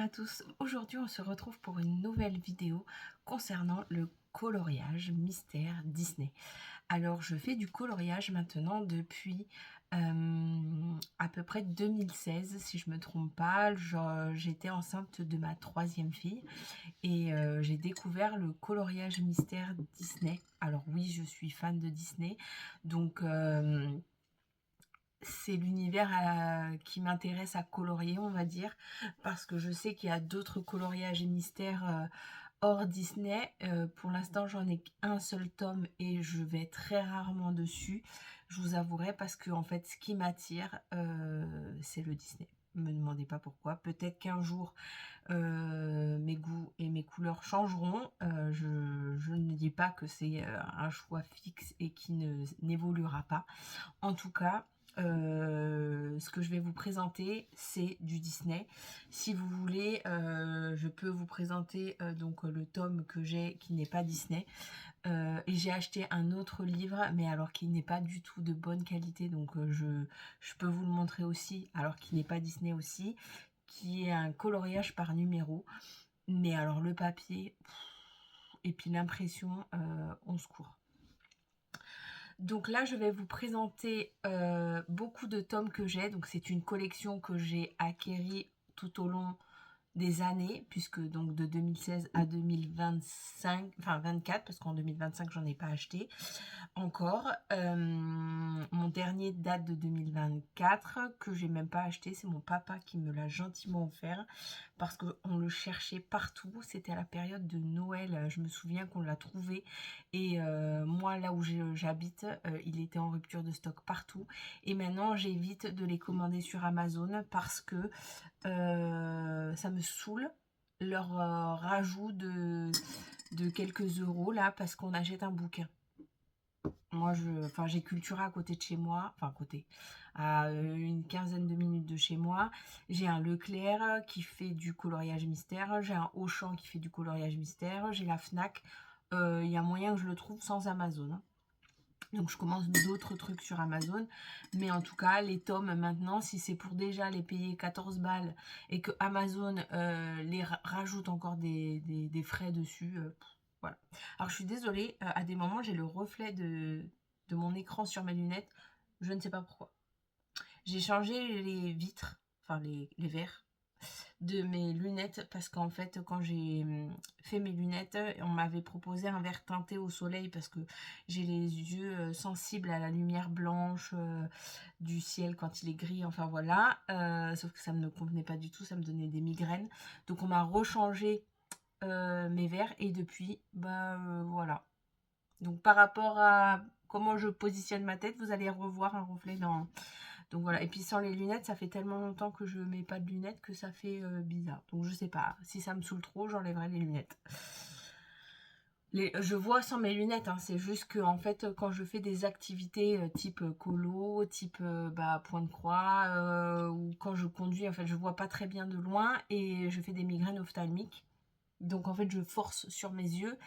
à tous, aujourd'hui on se retrouve pour une nouvelle vidéo concernant le coloriage mystère Disney. Alors je fais du coloriage maintenant depuis à peu près 2016 si je me trompe pas. J'étais enceinte de ma troisième fille et j'ai découvert le coloriage mystère Disney. Alors oui, je suis fan de Disney, donc c'est l'univers qui m'intéresse à colorier, on va dire, parce que je sais qu'il y a d'autres coloriages et mystères hors Disney. Pour l'instant, j'en ai qu'un seul tome et je vais très rarement dessus, je vous avouerai, parce que en fait, ce qui m'attire, c'est le Disney. Ne me demandez pas pourquoi. Peut-être qu'un jour, mes goûts et mes couleurs changeront. Je ne dis pas que c'est un choix fixe et qui n'évoluera pas. En tout cas, ce que je vais vous présenter, c'est du Disney. Si vous voulez, je peux vous présenter donc le tome que j'ai qui n'est pas Disney. Et j'ai acheté un autre livre, mais alors qui n'est pas du tout de bonne qualité. Donc je peux vous le montrer aussi, alors qu'il n'est pas Disney aussi, qui est un coloriage par numéro. Mais alors le papier, et puis l'impression, on secours. Donc là, je vais vous présenter beaucoup de tomes que j'ai. Donc c'est une collection que j'ai acquérie tout au long des années, puisque donc de 2016 à 2025, enfin 24, parce qu'en 2025 j'en ai pas acheté encore. Mon dernier date de 2024, que j'ai même pas acheté, c'est mon papa qui me l'a gentiment offert, parce qu'on le cherchait partout. C'était à la période de Noël, je me souviens qu'on l'a trouvé, et moi là où j'habite, il était en rupture de stock partout, et maintenant j'évite de les commander sur Amazon parce que ça me saoule leur rajout de quelques euros là, parce qu'on achète un bouquin. Moi, j'ai Cultura à côté de chez moi, enfin à côté, à une quinzaine de minutes de chez moi. J'ai un Leclerc qui fait du coloriage mystère, j'ai un Auchan qui fait du coloriage mystère, j'ai la Fnac. Il y a moyen que je le trouve sans Amazon, hein. Donc je commence d'autres trucs sur Amazon. Mais en tout cas, les tomes maintenant, si c'est pour déjà les payer 14 balles et que Amazon les rajoute encore des frais dessus, voilà. Alors je suis désolée, à des moments j'ai le reflet de mon écran sur mes lunettes. Je ne sais pas pourquoi. J'ai changé les vitres, enfin les verres de mes lunettes, parce qu'en fait quand j'ai fait mes lunettes, on m'avait proposé un verre teinté au soleil parce que j'ai les yeux sensibles à la lumière blanche du ciel quand il est gris, enfin voilà, sauf que ça ne me convenait pas du tout, ça me donnait des migraines, donc on m'a rechangé mes verres, et depuis voilà. Donc par rapport à comment je positionne ma tête, vous allez revoir un reflet dans... Donc voilà, et puis sans les lunettes, ça fait tellement longtemps que je mets pas de lunettes que ça fait bizarre. Donc je sais pas, si ça me saoule trop, j'enlèverai les lunettes. Je vois sans mes lunettes, hein, c'est juste que en fait, quand je fais des activités type colo, type point de croix, ou quand je conduis, en fait, je vois pas très bien de loin et je fais des migraines ophtalmiques. Donc en fait, je force sur mes yeux.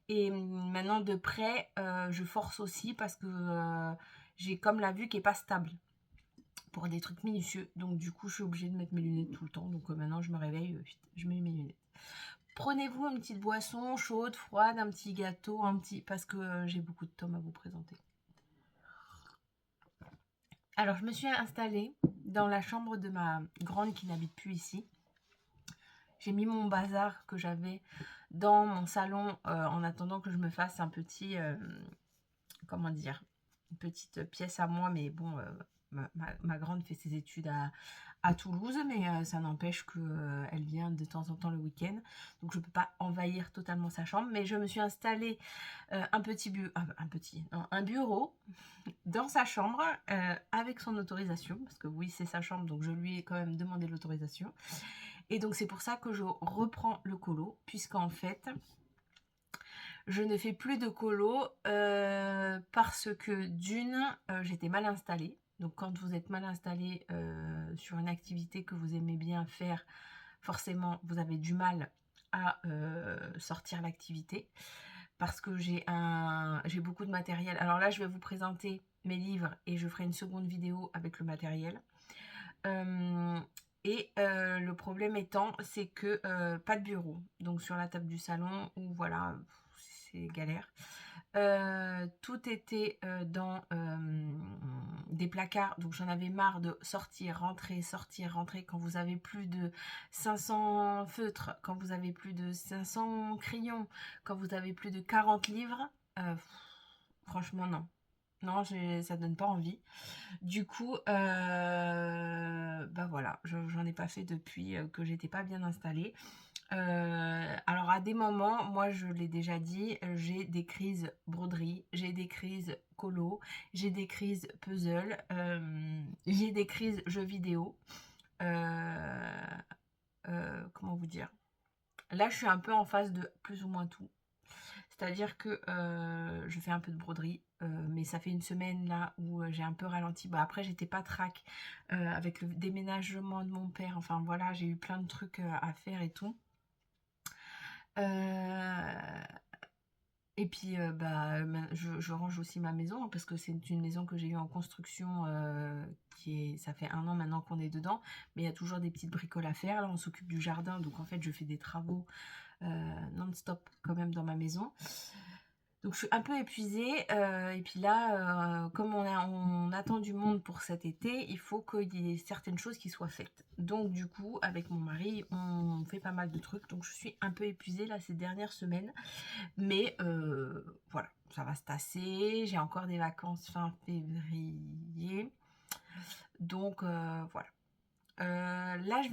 Et maintenant, de près, je force aussi parce que j'ai comme la vue qui est pas stable pour des trucs minutieux. Donc du coup, je suis obligée de mettre mes lunettes tout le temps. Donc maintenant, je me réveille, je mets mes lunettes. Prenez-vous une petite boisson chaude, froide, un petit gâteau, parce que j'ai beaucoup de tomes à vous présenter. Alors, je me suis installée dans la chambre de ma grande qui n'habite plus ici. J'ai mis mon bazar que j'avais dans mon salon en attendant que je me fasse un petit, comment dire, une petite pièce à moi. Mais bon, ma grande fait ses études à Toulouse, mais ça n'empêche qu'elle vient de temps en temps le week-end. Donc je ne peux pas envahir totalement sa chambre. Mais je me suis installée un bureau dans sa chambre avec son autorisation. Parce que oui, c'est sa chambre, donc je lui ai quand même demandé l'autorisation. Et donc c'est pour ça que je reprends le colo, puisqu'en fait, je ne fais plus de colo parce que d'une, j'étais mal installée. Donc quand vous êtes mal installé sur une activité que vous aimez bien faire, forcément vous avez du mal à sortir l'activité, parce que j'ai beaucoup de matériel. Alors là, je vais vous présenter mes livres et je ferai une seconde vidéo avec le matériel. Et le problème étant, c'est que pas de bureau. Donc sur la table du salon, où voilà, c'est galère. Tout était dans des placards, donc j'en avais marre de sortir, rentrer. Quand vous avez plus de 500 feutres, quand vous avez plus de 500 crayons, quand vous avez plus de 40 livres, franchement non. Non, ça donne pas envie. Du coup, bah voilà, j'en ai pas fait depuis que j'étais pas bien installée. Alors à des moments, moi je l'ai déjà dit, j'ai des crises broderie, j'ai des crises colo, j'ai des crises puzzle, j'ai des crises jeux vidéo. Comment vous dire? Là, je suis un peu en phase de plus ou moins tout. C'est-à-dire que je fais un peu de broderie, mais ça fait une semaine là où j'ai un peu ralenti. Bah, après, j'étais pas trac avec le déménagement de mon père. Enfin voilà, j'ai eu plein de trucs à faire et tout. Et puis, bah, je range aussi ma maison, hein, parce que c'est une maison que j'ai eue en construction, ça fait 1 an maintenant qu'on est dedans, mais il y a toujours des petites bricoles à faire. Là, on s'occupe du jardin, donc en fait, je fais des travaux non-stop quand même dans ma maison. Donc je suis un peu épuisée, et puis là, comme on attend du monde pour cet été, il faut qu'il y ait certaines choses qui soient faites. Donc du coup, avec mon mari, on fait pas mal de trucs, donc je suis un peu épuisée là ces dernières semaines. Mais voilà, ça va se tasser. J'ai encore des vacances fin février. Donc voilà. Là, je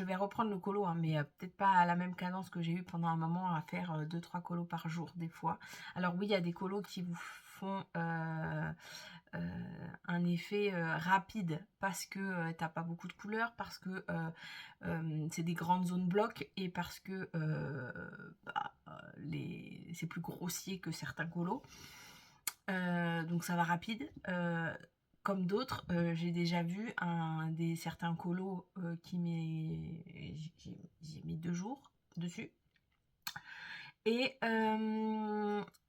vais reprendre le colo, hein, mais peut-être pas à la même cadence que j'ai eu pendant un moment à faire 2-3 colos par jour des fois. Alors oui, il y a des colos qui vous font un effet rapide parce que t'as pas beaucoup de couleurs, parce que c'est des grandes zones blocs et parce que bah, c'est plus grossier que certains colos. Donc ça va rapide. Comme d'autres, j'ai déjà vu certains colos j'ai mis 2 jours dessus. Et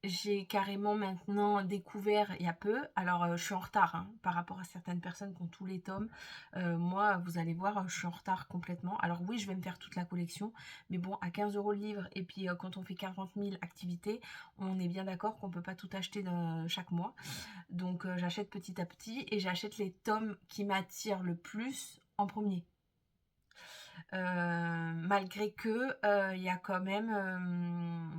j'ai carrément maintenant découvert il y a peu, alors je suis en retard hein, par rapport à certaines personnes qui ont tous les tomes. Moi, vous allez voir, je suis en retard complètement. Alors oui, je vais me faire toute la collection, mais bon, à 15 € le livre, et puis quand on fait 40 000 activités, on est bien d'accord qu'on ne peut pas tout acheter chaque mois. Donc j'achète petit à petit et j'achète les tomes qui m'attirent le plus en premier. Malgré que il y a quand même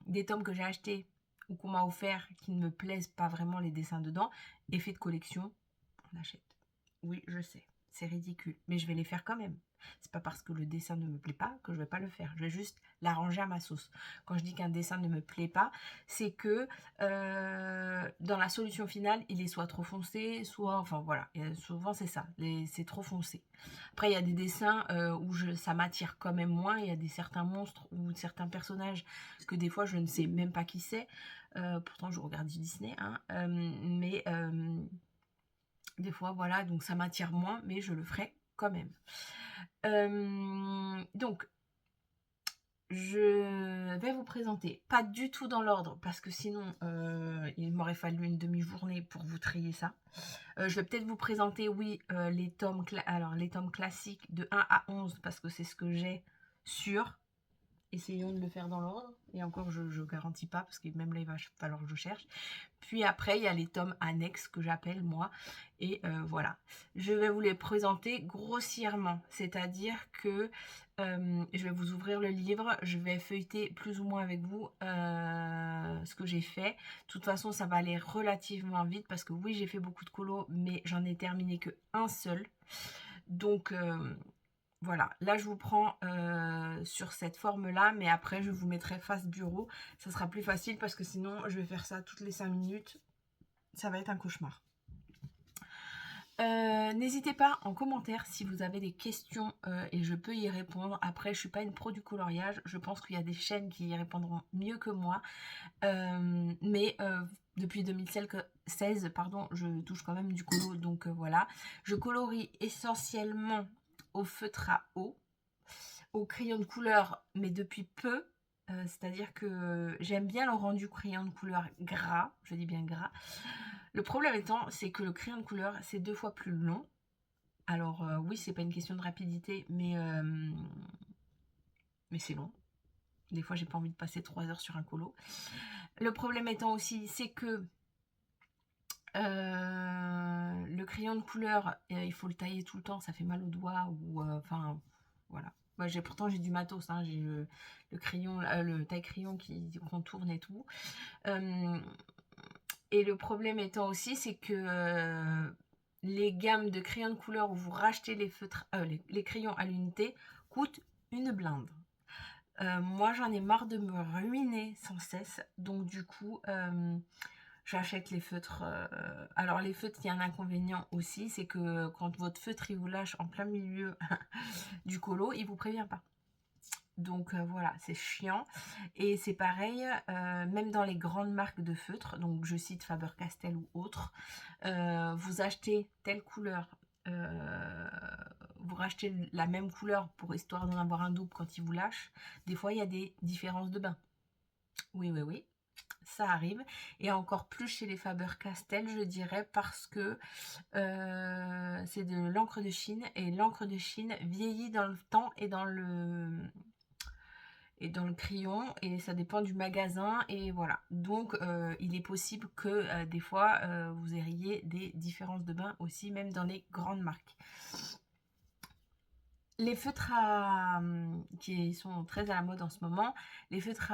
des tomes que j'ai achetés ou qu'on m'a offert qui ne me plaisent pas vraiment les dessins dedans. Effet de collection, on achète. Oui, je sais, c'est ridicule, mais je vais les faire quand même. C'est pas parce que le dessin ne me plaît pas que je vais pas le faire. Je vais juste l'arranger à ma sauce. Quand je dis qu'un dessin ne me plaît pas, c'est que dans la solution finale, il est soit trop foncé, soit... Enfin voilà, souvent c'est ça, c'est trop foncé. Après, il y a des dessins où ça m'attire quand même moins. Il y a certains monstres ou certains personnages que des fois je ne sais même pas qui c'est. Pourtant, je regarde du Disney, hein, mais des fois, voilà, donc ça m'attire moins, mais je le ferai quand même. Donc, je vais vous présenter, pas du tout dans l'ordre, parce que sinon, il m'aurait fallu une demi-journée pour vous trier ça. Je vais peut-être vous présenter, oui, les tomes classiques de 1 à 11, parce que c'est ce que j'ai sur. Essayons de le faire dans l'ordre. Et encore, je ne garantis pas, parce que même là, il va falloir que je cherche. Puis après, il y a les tomes annexes que j'appelle, moi. Et voilà. Je vais vous les présenter grossièrement. C'est-à-dire que je vais vous ouvrir le livre. Je vais feuilleter plus ou moins avec vous ce que j'ai fait. De toute façon, ça va aller relativement vite, parce que oui, j'ai fait beaucoup de colos, mais j'en ai terminé que un seul. Donc... voilà, là je vous prends sur cette forme-là, mais après je vous mettrai face bureau. Ça sera plus facile parce que sinon je vais faire ça toutes les 5 minutes. Ça va être un cauchemar. N'hésitez pas en commentaire si vous avez des questions et je peux y répondre. Après, je suis pas une pro du coloriage. Je pense qu'il y a des chaînes qui y répondront mieux que moi. Mais depuis 2016, pardon, je touche quand même du colo. Donc voilà. Je colorie essentiellement au feutre à eau, au crayon de couleur, mais depuis peu. C'est-à-dire que j'aime bien le rendu crayon de couleur gras, je dis bien gras. Le problème étant, c'est que le crayon de couleur, c'est 2 fois plus long Alors oui, c'est pas une question de rapidité, mais c'est long. Des fois, j'ai pas envie de passer 3 heures sur un colo. Le problème étant aussi, c'est que le crayon de couleur, il faut le tailler tout le temps, ça fait mal aux doigts ou enfin voilà. Moi, pourtant j'ai du matos, hein, j'ai le crayon, le taille-crayon qui contourne et tout. Et le problème étant aussi, c'est que les gammes de crayons de couleur où vous rachetez les feutres, les crayons à l'unité coûtent une blinde. Moi, j'en ai marre de me ruiner sans cesse, donc du coup, j'achète les feutres. Alors les feutres, il y a un inconvénient aussi, c'est que quand votre feutre il vous lâche en plein milieu du colo, il vous prévient pas. Donc voilà, c'est chiant. Et c'est pareil, même dans les grandes marques de feutres, donc je cite Faber-Castell ou autres, vous achetez telle couleur, vous rachetez la même couleur pour histoire d'en avoir un double quand il vous lâche. Des fois, il y a des différences de bain. Oui, oui, oui, ça arrive. Et encore plus chez les Faber-Castell, je dirais, parce que c'est de l'encre de Chine. Et l'encre de Chine vieillit dans le temps et dans le crayon, et ça dépend du magasin, et voilà. Donc il est possible que des fois vous ayez des différences de bain aussi, même dans les grandes marques. Les feutres qui sont très à la mode en ce moment, les feutres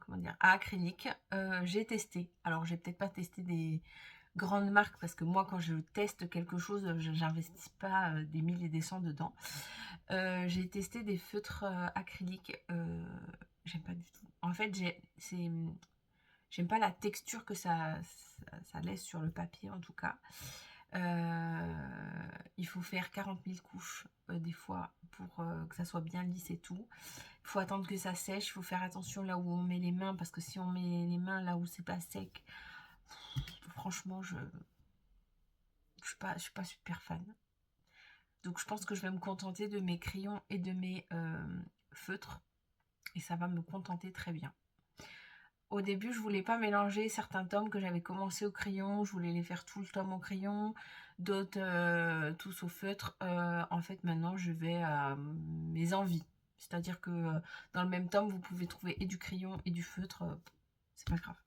comment dire, à acrylique, j'ai testé. Alors j'ai peut-être pas testé des grandes marques parce que moi quand je teste quelque chose, j'investis pas des 1000 et des cents dedans. J'ai testé des feutres acryliques, j'aime pas du tout. En fait, j'aime pas la texture que ça laisse sur le papier en tout cas. Il faut faire 40 000 couches des fois pour que ça soit bien lisse et tout. Il faut attendre que ça sèche, il faut faire attention là où on met les mains, parce que si on met les mains là où c'est pas sec, franchement je suis pas super fan. Donc je pense que je vais me contenter de mes crayons et de mes feutres, et ça va me contenter très bien. Au début, je voulais pas mélanger certains tomes que j'avais commencé au crayon, je voulais les faire tout le tome au crayon, d'autres tous au feutre. En fait, maintenant, je vais à mes envies. C'est-à-dire que dans le même tome, vous pouvez trouver et du crayon et du feutre. C'est pas grave.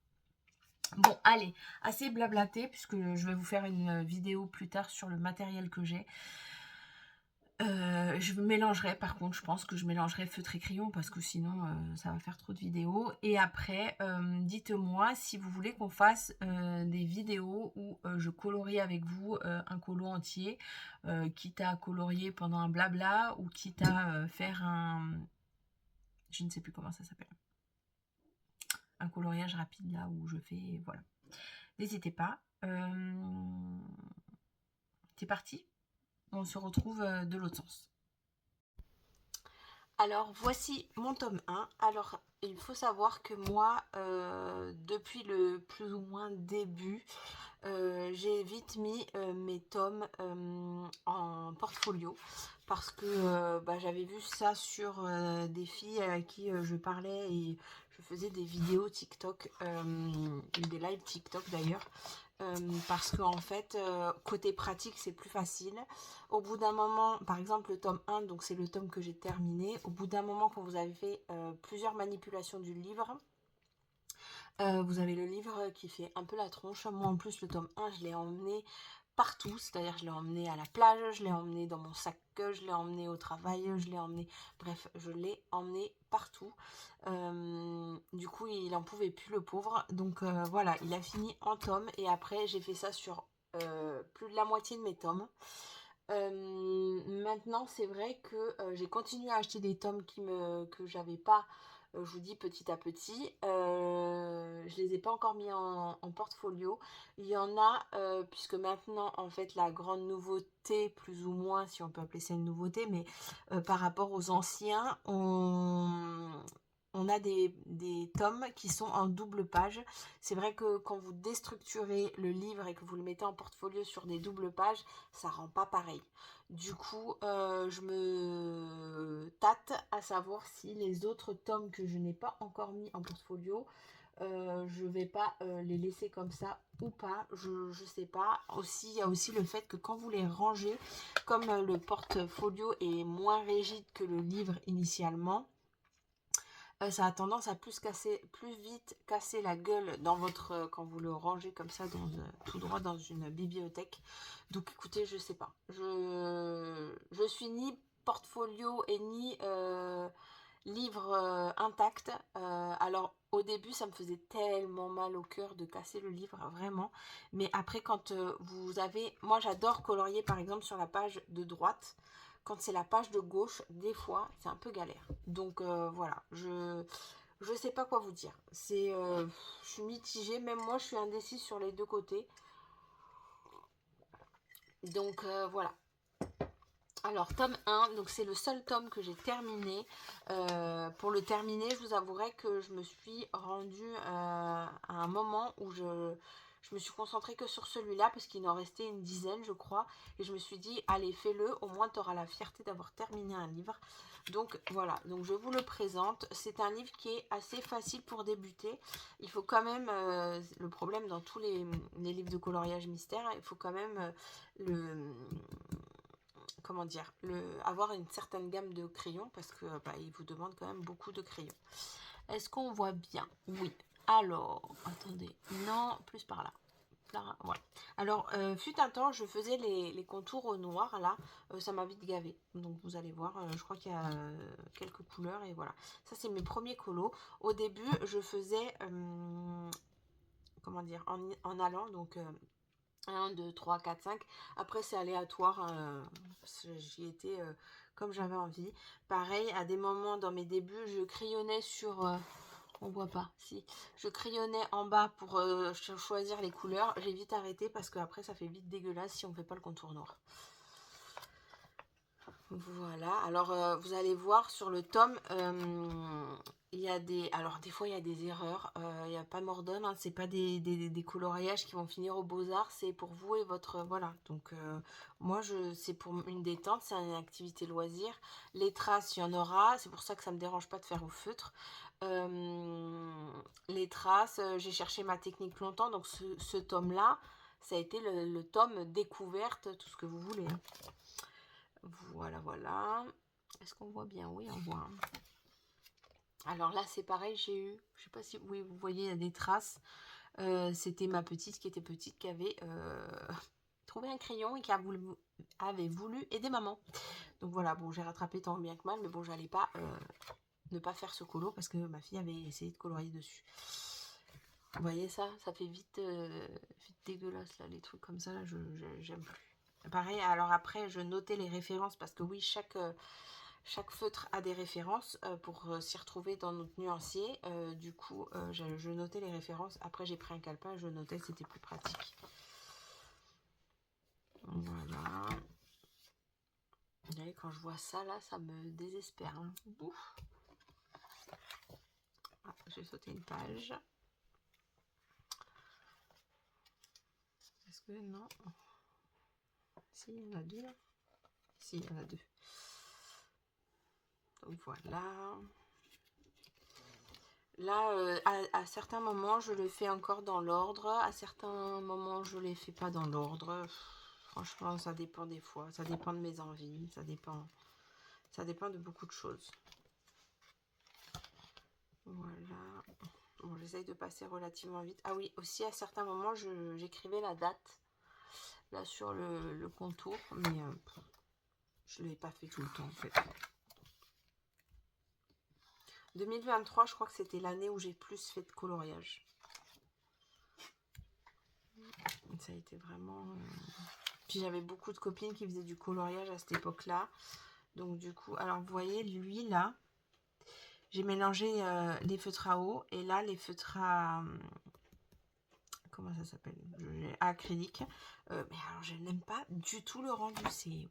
Bon, allez, assez blablaté, puisque je vais vous faire une vidéo plus tard sur le matériel que j'ai. Je mélangerai, par contre, je pense que je mélangerai feutre et crayon parce que sinon ça va faire trop de vidéos. Et après, dites-moi si vous voulez qu'on fasse des vidéos où je colorie avec vous un colo entier, quitte à colorier pendant un blabla ou quitte à faire un... Je ne sais plus comment ça s'appelle. Un coloriage rapide là où je fais... Voilà. N'hésitez pas. C'est parti. On se retrouve de l'autre sens. Alors voici mon tome 1. Alors il faut savoir que moi, depuis le plus ou moins début, j'ai vite mis mes tomes en portfolio parce que j'avais vu ça sur des filles à qui je parlais et je faisais des vidéos TikTok, des lives TikTok d'ailleurs. Parce que en fait, côté pratique, c'est plus facile. Au bout d'un moment, par exemple le tome 1, donc c'est le tome que j'ai terminé. Au bout d'un moment, quand vous avez fait plusieurs manipulations du livre, vous avez le livre qui fait un peu la tronche. Moi en plus le tome 1, je l'ai emmené partout, c'est-à-dire je l'ai emmené à la plage, je l'ai emmené dans mon sac, je l'ai emmené au travail, je l'ai emmené, bref, je l'ai emmené partout. Du coup il en pouvait plus le pauvre, donc voilà, il a fini en tome et après j'ai fait ça sur plus de la moitié de mes tomes. Maintenant c'est vrai que j'ai continué à acheter des tomes que j'avais pas, je vous dis petit à petit. Je les ai pas encore mis en portfolio. Il y en a, puisque maintenant en fait la grande nouveauté, plus ou moins si on peut appeler ça une nouveauté, mais par rapport aux anciens, on a des tomes qui sont en double page. C'est vrai que quand vous déstructurez le livre et que vous le mettez en portfolio sur des doubles pages, ça rend pas pareil. Du coup, je me tâte à savoir si les autres tomes que je n'ai pas encore mis en portfolio je vais pas les laisser comme ça ou pas, je sais pas. Aussi, il y a aussi le fait que quand vous les rangez, comme le portfolio est moins rigide que le livre initialement, ça a tendance à plus vite casser la gueule dans votre quand vous le rangez comme ça tout droit dans une bibliothèque. Donc écoutez, je sais pas. Je suis ni portfolio et ni livre intact. Alors au début, ça me faisait tellement mal au cœur de casser le livre, vraiment. Mais après, quand vous avez... Moi, j'adore colorier, par exemple, sur la page de droite. Quand c'est la page de gauche, des fois, c'est un peu galère. Donc voilà, je sais pas quoi vous dire. Je suis mitigée, même moi, je suis indécise sur les deux côtés. Donc voilà. Alors, tome 1, donc c'est le seul tome que j'ai terminé. Pour le terminer, je vous avouerai que je me suis rendue à un moment où je me suis concentrée que sur celui-là, parce qu'il en restait une dizaine, je crois. Et je me suis dit, allez, fais-le, au moins tu auras la fierté d'avoir terminé un livre. Donc voilà, donc je vous le présente. C'est un livre qui est assez facile pour débuter. Il faut quand même, le problème dans tous les livres de coloriage mystère, il faut quand même comment dire, avoir une certaine gamme de crayons parce que il vous demande quand même beaucoup de crayons. Est-ce qu'on voit bien? Oui. Alors, attendez, non, plus par là. Voilà. Alors, fut un temps, je faisais les contours au noir, là, ça m'a vite gavé. Donc, vous allez voir, je crois qu'il y a quelques couleurs, et voilà. Ça, c'est mes premiers colos. Au début, je faisais, comment dire, en allant, donc... 1, 2, 3, 4, 5. Après, c'est aléatoire. J'y étais comme j'avais envie. Pareil, à des moments dans mes débuts, je crayonnais sur... on voit pas, si. Je crayonnais en bas pour choisir les couleurs. J'ai vite arrêté parce que après ça fait vite dégueulasse si on ne fait pas le contour noir. Voilà, alors vous allez voir sur le tome, il y a des... Alors des fois il y a des erreurs, il n'y a pas mort d'homme, hein, c'est pas des coloriages qui vont finir aux beaux-arts, c'est pour vous et votre... Voilà, donc moi c'est pour une détente, c'est une activité loisir. Les traces, il y en aura, c'est pour ça que ça me dérange pas de faire au feutre. Les traces, j'ai cherché ma technique longtemps, donc ce tome-là, ça a été le tome découverte, tout ce que vous voulez. Voilà, voilà. Est-ce qu'on voit bien? Oui, on voit. Alors là, c'est pareil, j'ai eu, je sais pas si oui, vous voyez, il y a des traces. C'était ma petite qui était petite qui avait trouvé un crayon et qui avait voulu aider maman. Donc voilà, bon, j'ai rattrapé tant bien que mal, mais bon, j'allais pas ne pas faire ce colo parce que ma fille avait essayé de colorier dessus. Vous voyez ça? Ça fait vite, vite dégueulasse là, les trucs comme ça, là, j'aime plus. Pareil, alors après, je notais les références parce que oui, chaque feutre a des références pour s'y retrouver dans notre nuancier. Du coup, je notais les références. Après, j'ai pris un calepin et je notais, c'était plus pratique. Voilà. Vous voyez, quand je vois ça, là, ça me désespère. Hein. Ouf. Ah, j'ai sauté une page. Est-ce que non? Si, il y en a deux. Si, il y en a deux. Donc voilà. Là, à certains moments, je le fais encore dans l'ordre. À certains moments, je ne les fais pas dans l'ordre. Franchement, ça dépend des fois. Ça dépend de mes envies. Ça dépend de beaucoup de choses. Voilà. Bon, j'essaye de passer relativement vite. Ah oui, aussi, à certains moments, j'écrivais la date. Là, sur le contour. Mais je ne l'ai pas fait tout le temps, en fait. 2023, je crois que c'était l'année où j'ai plus fait de coloriage. Ça a été vraiment... Puis j'avais beaucoup de copines qui faisaient du coloriage à cette époque-là. Donc du coup, alors vous voyez, lui là, j'ai mélangé les feutres à eau et là les feutres à... comment ça s'appelle? Acrylique. Mais alors je n'aime pas du tout le rendu, c'est...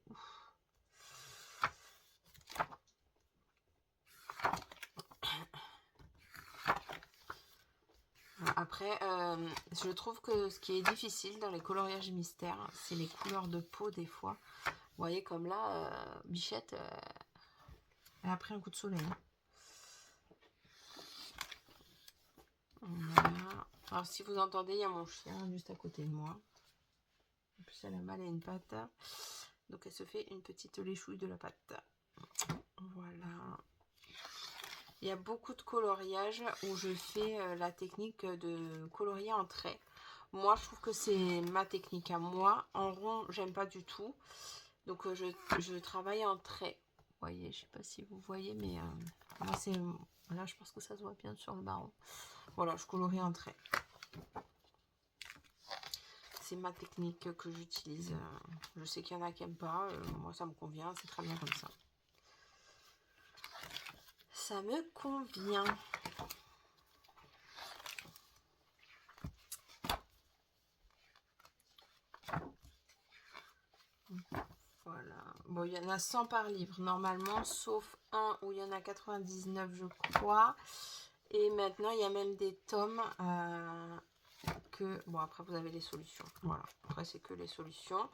Après, je trouve que ce qui est difficile dans les coloriages mystères, c'est les couleurs de peau des fois. Vous voyez, comme là, Bichette, elle a pris un coup de soleil. Voilà. Alors si vous entendez, il y a mon chien juste à côté de moi. En plus elle a mal à une patte. Donc elle se fait une petite léchouille de la patte. Voilà. Il y a beaucoup de coloriage où je fais la technique de colorier en trait. Moi, je trouve que c'est ma technique à moi. En rond, j'aime pas du tout. Donc, je travaille en trait. Vous voyez, je sais pas si vous voyez, mais moi, c'est... Là, je pense que ça se voit bien sur le marron. Voilà, je colorie en trait. C'est ma technique que j'utilise. Je sais qu'il y en a qui n'aiment pas. Moi, ça me convient. C'est très bien comme ça. Ça me convient. Voilà. Bon, il y en a 100 par livre normalement, sauf un où il y en a 99, je crois. Et maintenant, il y a même des tomes que... Bon, après, vous avez les solutions. Voilà. Après, c'est que les solutions.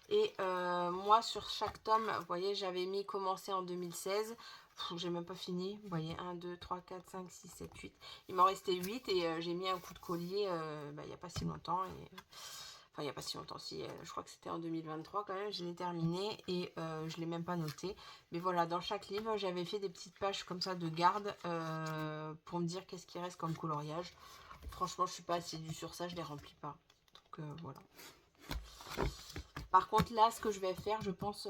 Et moi, sur chaque tome, vous voyez, j'avais mis commencer en 2016. J'ai même pas fini. Vous voyez, 1, 2, 3, 4, 5, 6, 7, 8. Il m'en restait 8 et j'ai mis un coup de collier il n'y a pas si longtemps. Et... Enfin, il n'y a pas si longtemps, si, je crois que c'était en 2023 quand même, je l'ai terminé et je ne l'ai même pas noté. Mais voilà, dans chaque livre, j'avais fait des petites pages comme ça de garde pour me dire qu'est-ce qui reste comme coloriage. Franchement, je ne suis pas assidue sur ça, je ne les remplis pas. Donc voilà. Par contre, là, ce que je vais faire, je pense,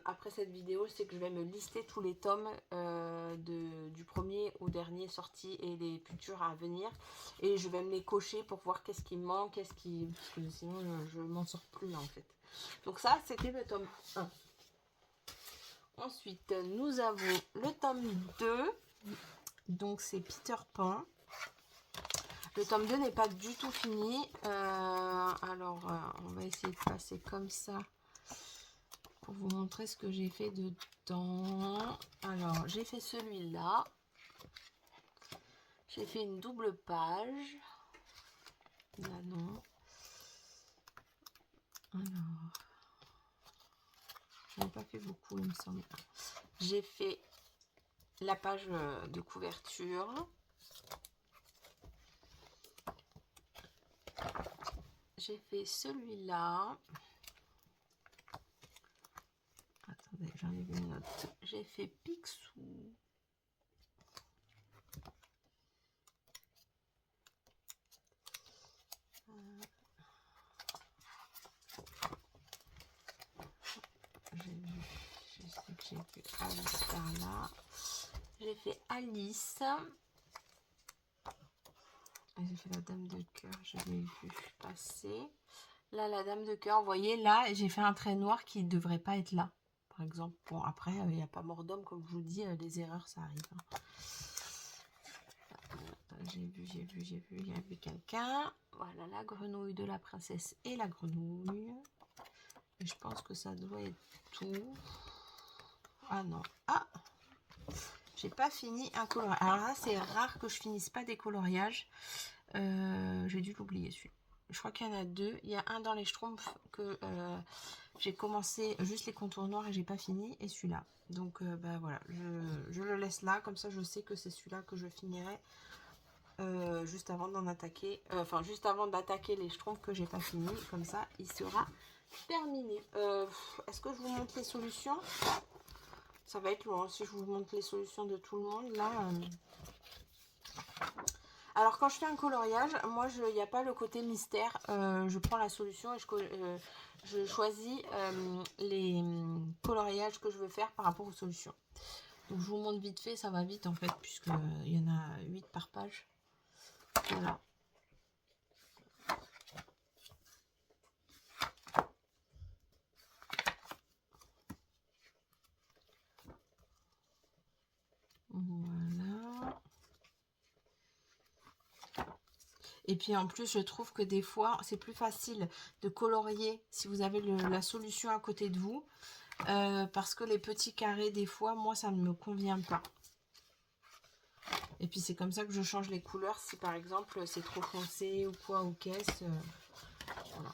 après cette vidéo, c'est que je vais me lister tous les tomes du premier au dernier sorti et les futurs à venir. Et je vais me les cocher pour voir qu'est-ce qui me manque, qu'est-ce qui... Parce que sinon, je m'en sors plus, là, en fait. Donc ça, c'était le tome 1. Ensuite, nous avons le tome 2. Donc, c'est Peter Pan. Le tome 2 n'est pas du tout fini. Alors, on va essayer de passer comme ça pour vous montrer ce que j'ai fait dedans. Alors, j'ai fait celui-là. J'ai fait une double page. Là, non. Alors, je n'ai pas fait beaucoup, il me semble. J'ai fait la page de couverture. J'ai fait celui-là. Attendez, j'en ai vu une autre. J'ai fait Picsou. Je sais que j'ai vu Alice par là. J'ai fait Alice. J'ai fait la dame de cœur, je l'ai vu passer. Là, la dame de cœur, vous voyez, là, j'ai fait un trait noir qui ne devrait pas être là. Par exemple, bon, après, il n'y a pas mort d'homme, comme je vous dis, les erreurs, ça arrive. J'ai vu, il y avait quelqu'un. Voilà, la grenouille de la princesse et la grenouille. Et je pense que ça doit être tout. Ah non. Ah, j'ai pas fini un coloriage. Alors là, c'est rare que je finisse pas des coloriages. J'ai dû l'oublier celui-là. Je crois qu'il y en a deux. Il y a un dans les Schtroumpfs que j'ai commencé juste les contours noirs et j'ai pas fini. Et celui-là. Donc bah voilà, je le laisse là. Comme ça, je sais que c'est celui-là que je finirai juste avant d'en attaquer. Enfin, juste avant d'attaquer les Schtroumpfs que j'ai pas fini. Comme ça, il sera terminé. Est-ce que je vous montre les solutions? Ça va être long hein, si je vous montre les solutions de tout le monde. Là, alors quand je fais un coloriage, moi il n'y a pas le côté mystère. Je prends la solution et je choisis les coloriages que je veux faire par rapport aux solutions. Donc je vous montre vite fait, ça va vite en fait, puisqu'il y en a 8 par page. Voilà. Voilà. Et puis en plus, je trouve que des fois, c'est plus facile de colorier si vous avez la solution à côté de vous. Parce que les petits carrés, des fois, moi, ça ne me convient pas. Et puis c'est comme ça que je change les couleurs. Si par exemple, c'est trop foncé ou quoi, ou qu'est-ce. Voilà.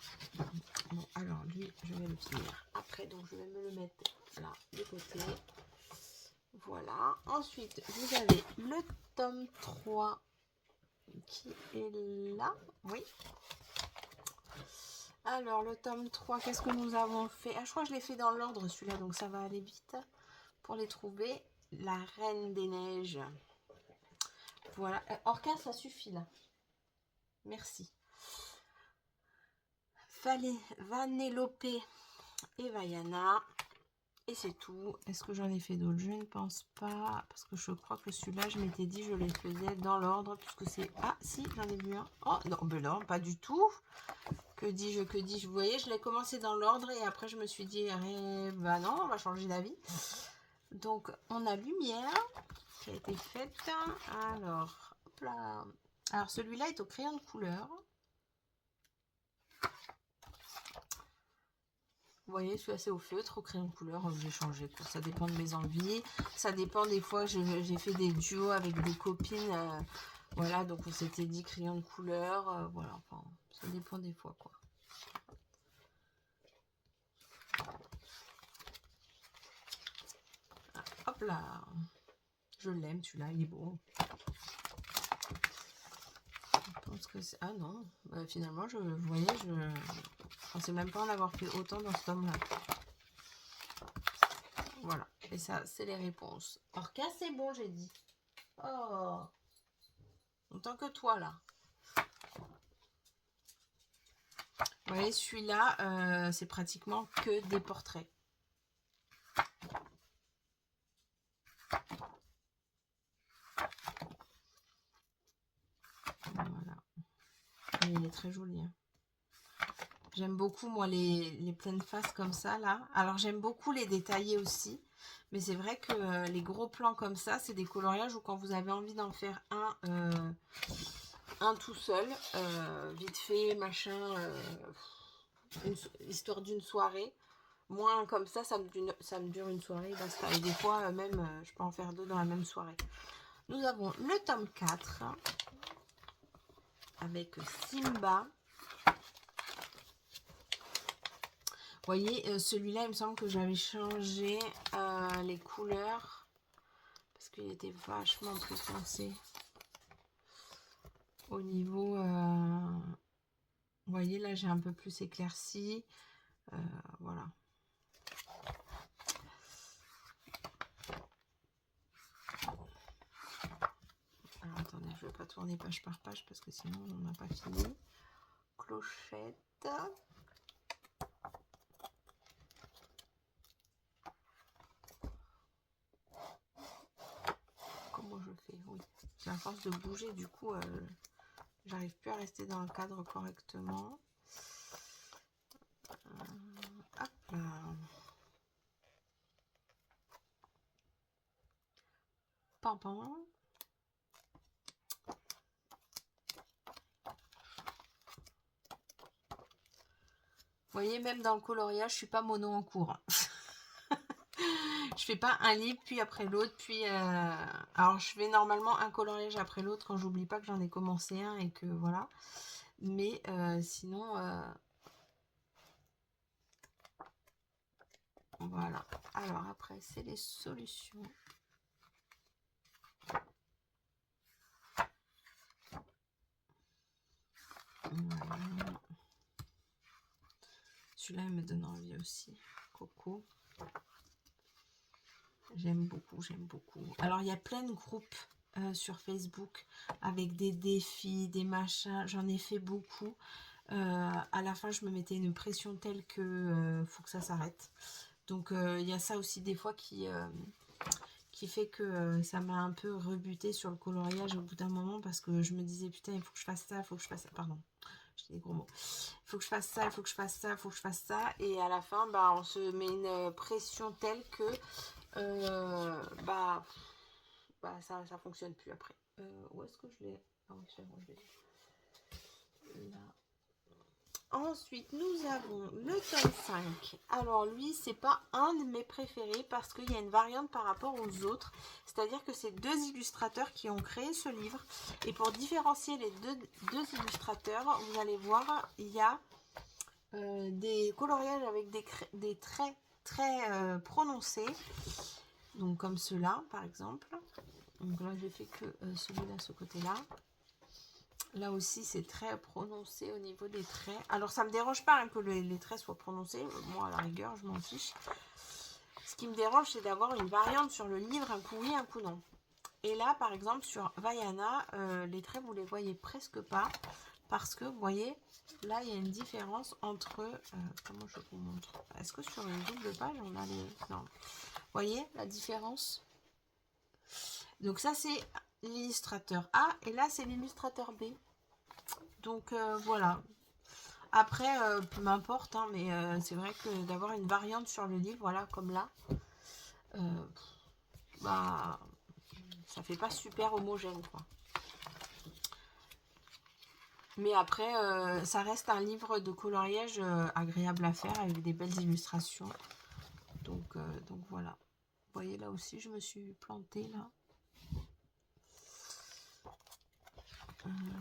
Bon, alors lui, je vais le finir après. Donc je vais me le mettre là, de côté. Voilà. Ensuite, vous avez le tome 3 qui est là. Oui. Alors, le tome 3, qu'est-ce que nous avons fait? Ah, je crois que je l'ai fait dans l'ordre, celui-là, donc ça va aller vite pour les trouver. La Reine des Neiges. Voilà. Orca, ça suffit, là. Merci. Vanellope et Vaiana. Et c'est tout. Est-ce que j'en ai fait d'autres? Je ne pense pas. Parce que je crois que celui-là, je m'étais dit, je les faisais dans l'ordre. Puisque c'est... Ah, si, j'en ai vu un. Oh, non, ben non, pas du tout. Que dis-je? Vous voyez, je l'ai commencé dans l'ordre. Et après, je me suis dit, bah non, on va changer d'avis. Donc, on a Lumière qui a été faite. Alors, hop là. Alors, celui-là est au crayon de couleur. Vous voyez, je suis assez au feutre, au crayon de couleur, j'ai changé. Ça dépend de mes envies. Ça dépend des fois, j'ai fait des duos avec des copines. Voilà, donc on s'était dit crayon de couleur. Voilà, enfin, ça dépend des fois, quoi. Hop là. Je l'aime, celui-là, il est beau. Je pense que c'est... Ah non, bah, finalement, vous voyez, je ne pensais même pas en avoir fait autant dans ce tome-là. Voilà, et ça, c'est les réponses. Orca, c'est bon, j'ai dit. Oh, autant que toi, là. Vous voyez, celui-là, c'est pratiquement que des portraits. Voilà. Et il est très joli. Hein. J'aime beaucoup, moi, les pleines faces comme ça, là. Alors, j'aime beaucoup les détaillés aussi. Mais c'est vrai que les gros plans comme ça, c'est des coloriages où quand vous avez envie d'en faire un tout seul, vite fait, machin, histoire d'une soirée. Moi, comme ça me dure une soirée, basta. Et des fois, même, je peux en faire deux dans la même soirée. Nous avons le tome 4 avec Simba. Vous voyez, celui-là, il me semble que j'avais changé les couleurs parce qu'il était vachement plus foncé au niveau... vous voyez, là, j'ai un peu plus éclairci. Voilà. Alors, attendez, je ne vais pas tourner page par page parce que sinon, on n'a pas fini. Clochette. Comment je fais? Oui. À force de bouger, du coup, j'arrive plus à rester dans le cadre correctement. Hop là. Pam. Vous voyez, même dans le coloriage, je suis pas mono en cours. Je fais pas un livre, puis après l'autre, puis... Alors, je fais normalement un coloriage après l'autre quand j'oublie pas que j'en ai commencé un et que voilà. Mais sinon... Voilà. Alors, après, c'est les solutions. Voilà. Celui-là, il me donne envie aussi. Coco. J'aime beaucoup, j'aime beaucoup. Alors, il y a plein de groupes sur Facebook avec des défis, des machins. J'en ai fait beaucoup. À la fin, je me mettais une pression telle que faut que ça s'arrête. Donc, il y a ça aussi des fois qui fait que ça m'a un peu rebuté sur le coloriage au bout d'un moment parce que je me disais, putain, il faut que je fasse ça, il faut que je fasse ça. Pardon, j'ai des gros mots. Il faut que je fasse ça, il faut que je fasse ça, il faut que je fasse ça. Et à la fin, bah, on se met une pression telle que bah ça fonctionne plus après. Où est-ce que je l'ai? Ah oui, c'est bon, je l'ai. Là. Ensuite, nous avons le tome 5. Alors lui, c'est pas un de mes préférés parce qu'il y a une variante par rapport aux autres. C'est-à-dire que c'est deux illustrateurs qui ont créé ce livre. Et pour différencier les deux illustrateurs, vous allez voir, il y a des coloriages avec des traits très prononcés. Donc comme ceux-là, par exemple. Donc là, j'ai fait que celui-là, ce côté-là. Là aussi, c'est très prononcé au niveau des traits. Alors, ça ne me dérange pas hein, que les traits soient prononcés. Moi, à la rigueur, je m'en fiche. Ce qui me dérange, c'est d'avoir une variante sur le livre, un coup oui, un coup non. Et là, par exemple, sur Vaiana, les traits, vous les voyez presque pas. Parce que, vous voyez, là, il y a une différence entre... comment je vous montre? Est-ce que sur une double page, on a les... Non. Vous voyez la différence? Donc ça, c'est l'illustrateur A. Et là, c'est l'illustrateur B. Donc, voilà. Après, peu m'importe, hein, mais c'est vrai que d'avoir une variante sur le livre, voilà, comme là, bah, ça fait pas super homogène, quoi. Mais après, ça reste un livre de coloriage agréable à faire avec des belles illustrations. Donc voilà. Vous voyez, là aussi, je me suis plantée, là.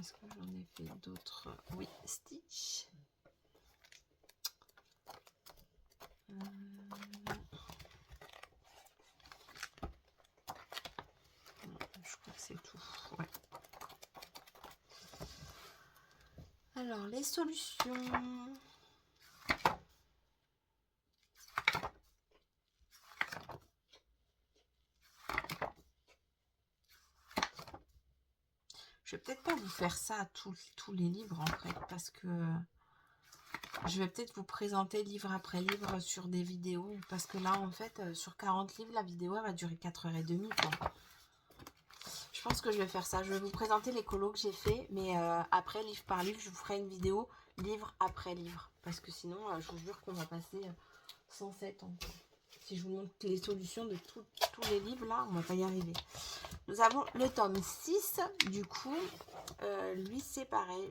Est-ce que j'en ai fait d'autres? Oui, Stitch. Je crois que c'est tout. Ouais. Alors, les solutions. Je vais peut-être pas vous faire ça à tous les livres, en fait, parce que je vais peut-être vous présenter livre après livre sur des vidéos, parce que là, en fait, sur 40 livres, la vidéo, elle va durer 4h30, quoi. Je pense que je vais faire ça. Je vais vous présenter les colos que j'ai fait, mais après, livre par livre, je vous ferai une vidéo livre après livre. Parce que sinon, je vous jure qu'on va passer 107 ans. Si je vous montre les solutions de tous les livres, là, on va pas y arriver. Nous avons le tome 6, du coup, lui, c'est pareil.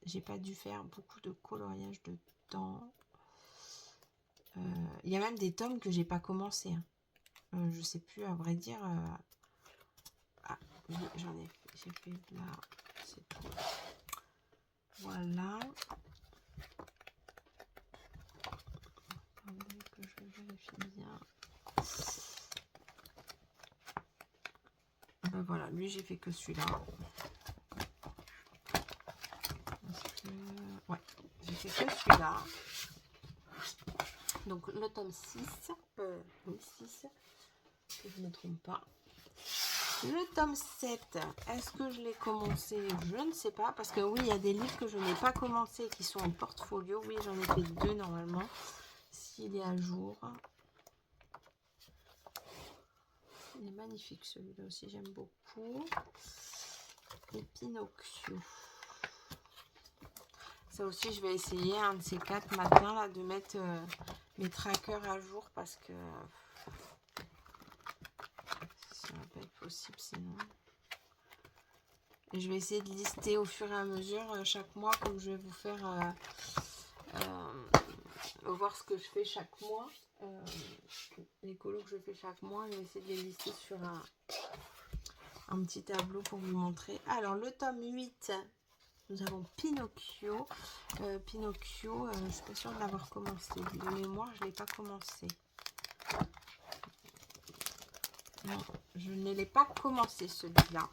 J'ai pas dû faire beaucoup de coloriage dedans. Il y a même des tomes que j'ai pas commencé. Hein. Je sais plus, à vrai dire... Ah, oui, j'ai fait là, c'est tout. Voilà. Attendez que je vérifie bien. Ben voilà, lui j'ai fait que celui-là. Ouais, j'ai fait que celui-là. Donc le tome 6, oui 6, que je ne me trompe pas. Le tome 7, est-ce que je l'ai commencé? Je ne sais pas, parce que oui, il y a des livres que je n'ai pas commencé qui sont en portfolio. Oui, j'en ai fait 2 normalement, s'il est à jour. Il est magnifique celui-là aussi, j'aime beaucoup. Et Pinocchio. Ça aussi, je vais essayer un de ces 4 matins là, de mettre mes trackers à jour parce que ça va pas être possible sinon. Et je vais essayer de lister au fur et à mesure chaque mois, comme je vais vous faire voir ce que je fais chaque mois. Les colos que je fais chaque mois, je vais essayer de les lister sur un petit tableau pour vous montrer. Alors, le tome 8, nous avons Pinocchio. Pinocchio, je ne suis pas sûre de l'avoir commencé. De mémoire, je ne l'ai pas commencé. Non, je ne l'ai pas commencé celui-là.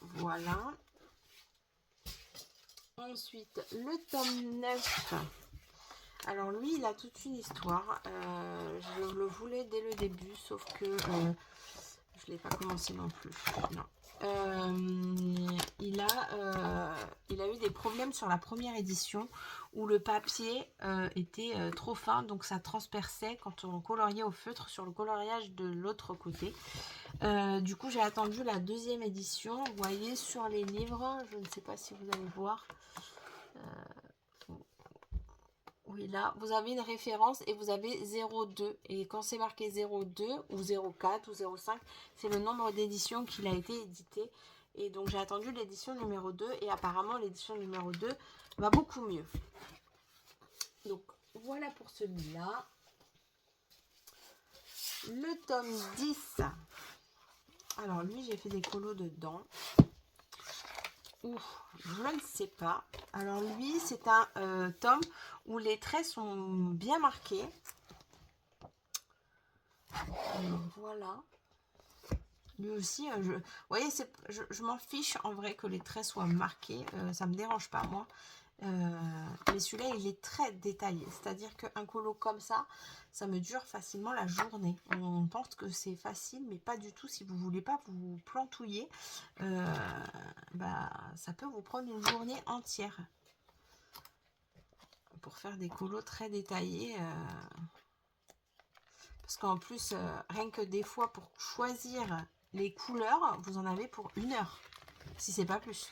Voilà. Ensuite, le tome 9. Alors lui, il a toute une histoire. Je le voulais dès le début, sauf que je ne l'ai pas commencé non plus. Non. Il a eu des problèmes sur la première édition où le papier était trop fin, donc ça transperçait quand on coloriait au feutre sur le coloriage de l'autre côté. Du coup, j'ai attendu la deuxième édition. Vous voyez sur les livres, je ne sais pas si vous allez voir. Oui, là, vous avez une référence et vous avez 0,2. Et quand c'est marqué 0,2 ou 0,4 ou 0,5, c'est le nombre d'éditions qu'il a été édité. Et donc, j'ai attendu l'édition numéro 2 et apparemment, l'édition numéro 2 va beaucoup mieux. Donc, voilà pour celui-là. Le tome 10. Alors, lui, j'ai fait des colos dedans. Ouf, je ne sais pas. Alors, lui, c'est un tome où les traits sont bien marqués. Alors, voilà. Lui aussi, vous voyez, je m'en fiche en vrai que les traits soient marqués. Ça me dérange pas, moi. Mais celui-là, il est très détaillé. C'est-à-dire qu'un colo comme ça me dure facilement la journée. On pense que c'est facile, mais pas du tout. Si vous voulez pas vous plantouiller, ça peut vous prendre une journée entière pour faire des colos très détaillés. Parce qu'en plus, rien que des fois, pour choisir les couleurs, vous en avez pour 1 heure, si c'est pas plus.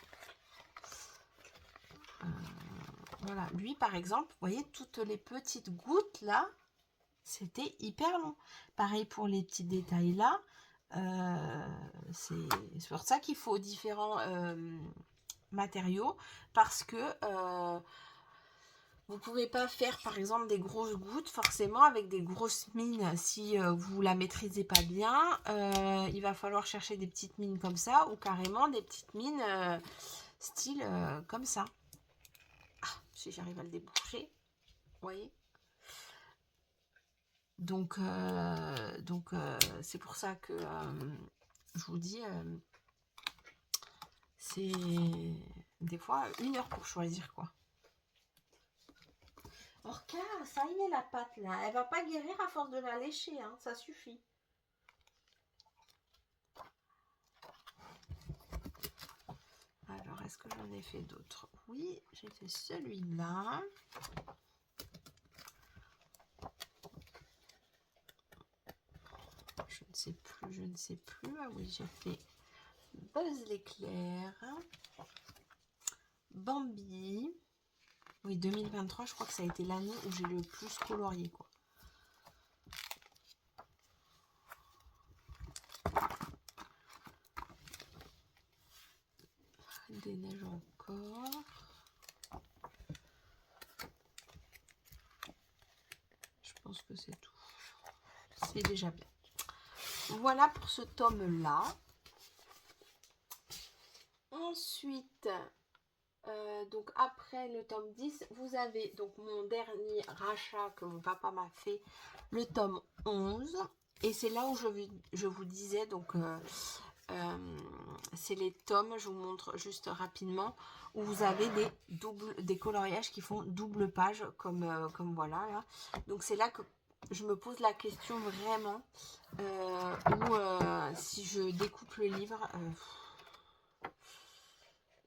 Voilà, lui par exemple, vous voyez toutes les petites gouttes là, c'était hyper long. Pareil pour les petits détails là, c'est pour ça qu'il faut différents matériaux, parce que vous pouvez pas faire par exemple des grosses gouttes forcément avec des grosses mines si vous la maîtrisez pas bien. Il va falloir chercher des petites mines comme ça ou carrément des petites mines style comme ça. Ah, si j'arrive à le déboucher, vous voyez. Donc c'est pour ça que je vous dis, c'est des fois 1 heure pour choisir quoi. Orca, ça y est la pâte là, elle va pas guérir à force de la lécher, hein, ça suffit. Alors, est-ce que j'en ai fait d'autres? Oui, j'ai fait celui-là. Je ne sais plus. Ah oui, j'ai fait Buzz l'éclair, Bambi. Oui, 2023, je crois que ça a été l'année où j'ai le plus colorié, quoi. Des neiges encore. Je pense que c'est tout. C'est déjà bien. Voilà pour ce tome-là. Ensuite, donc après le tome 10, vous avez donc mon dernier rachat que mon papa m'a fait, le tome 11. Et c'est là où je vous disais, donc c'est les tomes, je vous montre juste rapidement, où vous avez des coloriages qui font double page, comme voilà là. Donc c'est là que je me pose la question vraiment, où si je découpe le livre,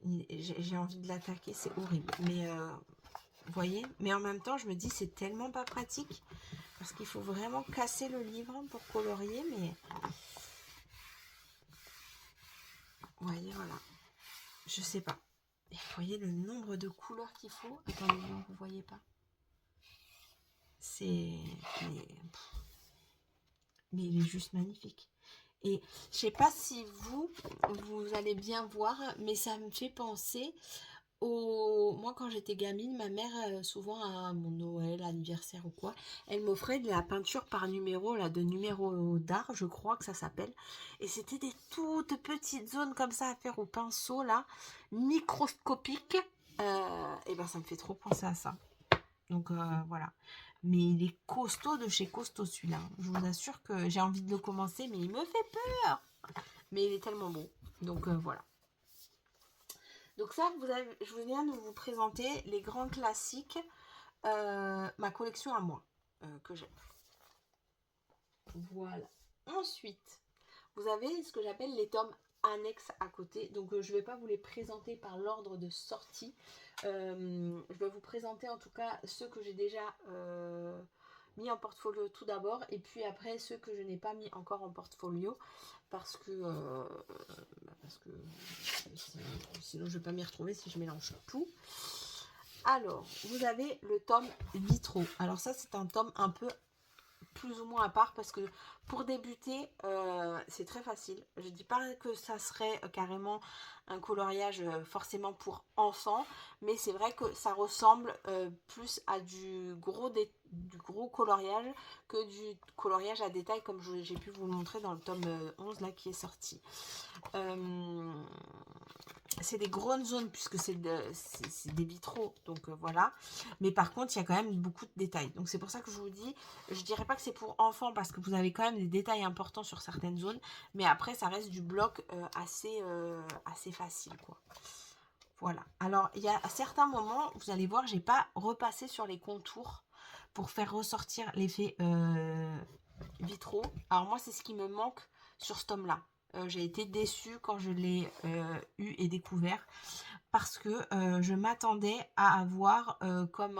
j'ai envie de l'attaquer, c'est horrible. Mais vous voyez, mais en même temps je me dis c'est tellement pas pratique, parce qu'il faut vraiment casser le livre pour colorier, mais... Vous voyez, voilà. Je sais pas. Et vous voyez le nombre de couleurs qu'il faut. Attendez, non, vous voyez pas. C'est... Mais il est juste magnifique. Et je sais pas si vous allez bien voir, mais ça me fait penser moi, quand j'étais gamine, ma mère, souvent à mon Noël, anniversaire ou quoi, elle m'offrait de la peinture par numéro, là, de numéro d'art, je crois que ça s'appelle. Et c'était des toutes petites zones comme ça à faire au pinceau, là, microscopiques. Et ben, ça me fait trop penser à ça. Donc, voilà. Mais il est costaud de chez costaud, celui-là. Je vous assure que j'ai envie de le commencer, mais il me fait peur. Mais il est tellement beau. Donc, voilà. Donc ça, je viens de vous présenter les grands classiques, ma collection à moi, que j'aime. Voilà. Ensuite, vous avez ce que j'appelle les tomes annexes à côté. Donc je ne vais pas vous les présenter par l'ordre de sortie. Je vais vous présenter en tout cas ceux que j'ai déjà mis en portfolio tout d'abord. Et puis après ceux que je n'ai pas mis encore en portfolio. Parce que sinon je ne vais pas m'y retrouver si je mélange tout. Alors, vous avez le tome Vitraux. Alors ça, c'est un tome un peu plus ou moins à part parce que pour débuter, c'est très facile. Je dis pas que ça serait carrément un coloriage forcément pour enfants, mais c'est vrai que ça ressemble plus à du gros coloriage que du coloriage à détail comme j'ai pu vous le montrer dans le tome 11 là qui est sorti. c'est des grandes zones puisque c'est des vitraux, donc voilà. Mais par contre, il y a quand même beaucoup de détails. Donc c'est pour ça que je vous dis, je dirais pas que c'est pour enfants parce que vous avez quand même des détails importants sur certaines zones. Mais après, ça reste du bloc assez facile, quoi. Voilà. Alors, il y a à certains moments, vous allez voir, j'ai pas repassé sur les contours pour faire ressortir l'effet vitraux. Alors moi, c'est ce qui me manque sur ce tome-là. J'ai été déçue quand je l'ai eu et découvert parce que je m'attendais à avoir comme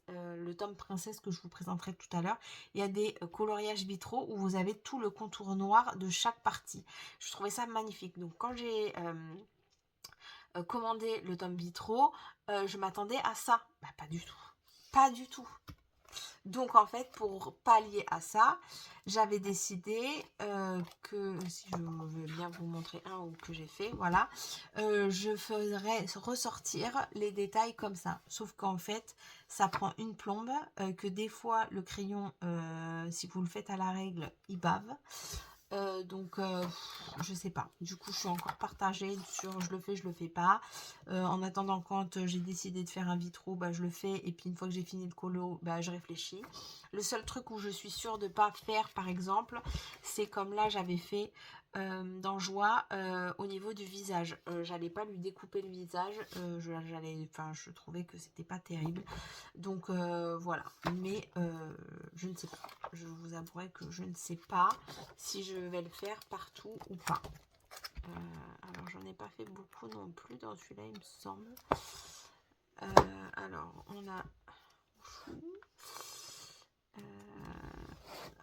le tome princesse que je vous présenterai tout à l'heure. Il y a des coloriages vitraux où vous avez tout le contour noir de chaque partie. Je trouvais ça magnifique. Donc quand j'ai commandé le tome vitraux, je m'attendais à ça. Bah, pas du tout. Pas du tout. Donc en fait, pour pallier à ça, j'avais décidé que, si je veux bien vous montrer un ou que j'ai fait, voilà, je ferais ressortir les détails comme ça. Sauf qu'en fait, ça prend une plombe, que des fois le crayon, si vous le faites à la règle, il bave. Donc je sais pas, du coup je suis encore partagée sur je le fais pas. En attendant, quand j'ai décidé de faire un vitraux, bah, je le fais, et puis une fois que j'ai fini le colo, bah, je réfléchis. Le seul truc où je suis sûre de pas faire, par exemple, c'est comme là j'avais fait dans Joie, au niveau du visage, j'allais pas lui découper le visage, je trouvais que c'était pas terrible, donc voilà. Mais je ne sais pas, je vous avouerai que je ne sais pas si je vais le faire partout ou pas. Alors j'en ai pas fait beaucoup non plus dans celui-là, il me semble. Alors on a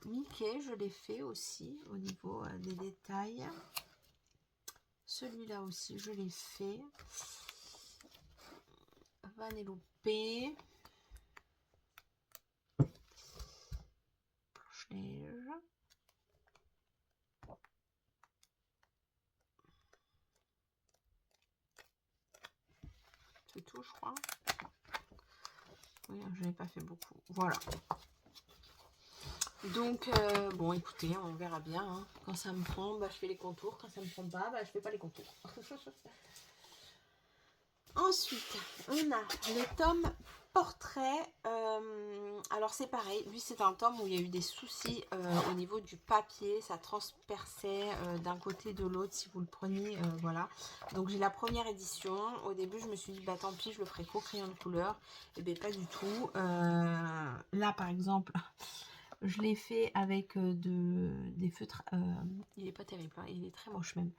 Mickey, je l'ai fait aussi au niveau des détails. Celui-là aussi, je l'ai fait. Vanellope. Blanche-Neige. C'est tout, je crois. Oui, je n'ai pas fait beaucoup. Voilà. Donc, bon, écoutez, on verra bien. Hein. Quand ça me prend, bah, je fais les contours. Quand ça me prend pas, bah, je fais pas les contours. Ensuite, on a le tome portrait. Alors, c'est pareil. Lui, c'est un tome où il y a eu des soucis au niveau du papier. Ça transperçait d'un côté de l'autre si vous le preniez. Voilà. Donc, j'ai la première édition. Au début, je me suis dit, bah tant pis, je le ferai qu'au crayon de couleur. Et bien, pas du tout. Là, par exemple... Je l'ai fait avec des feutres, il est pas terrible, hein, il est très moche même.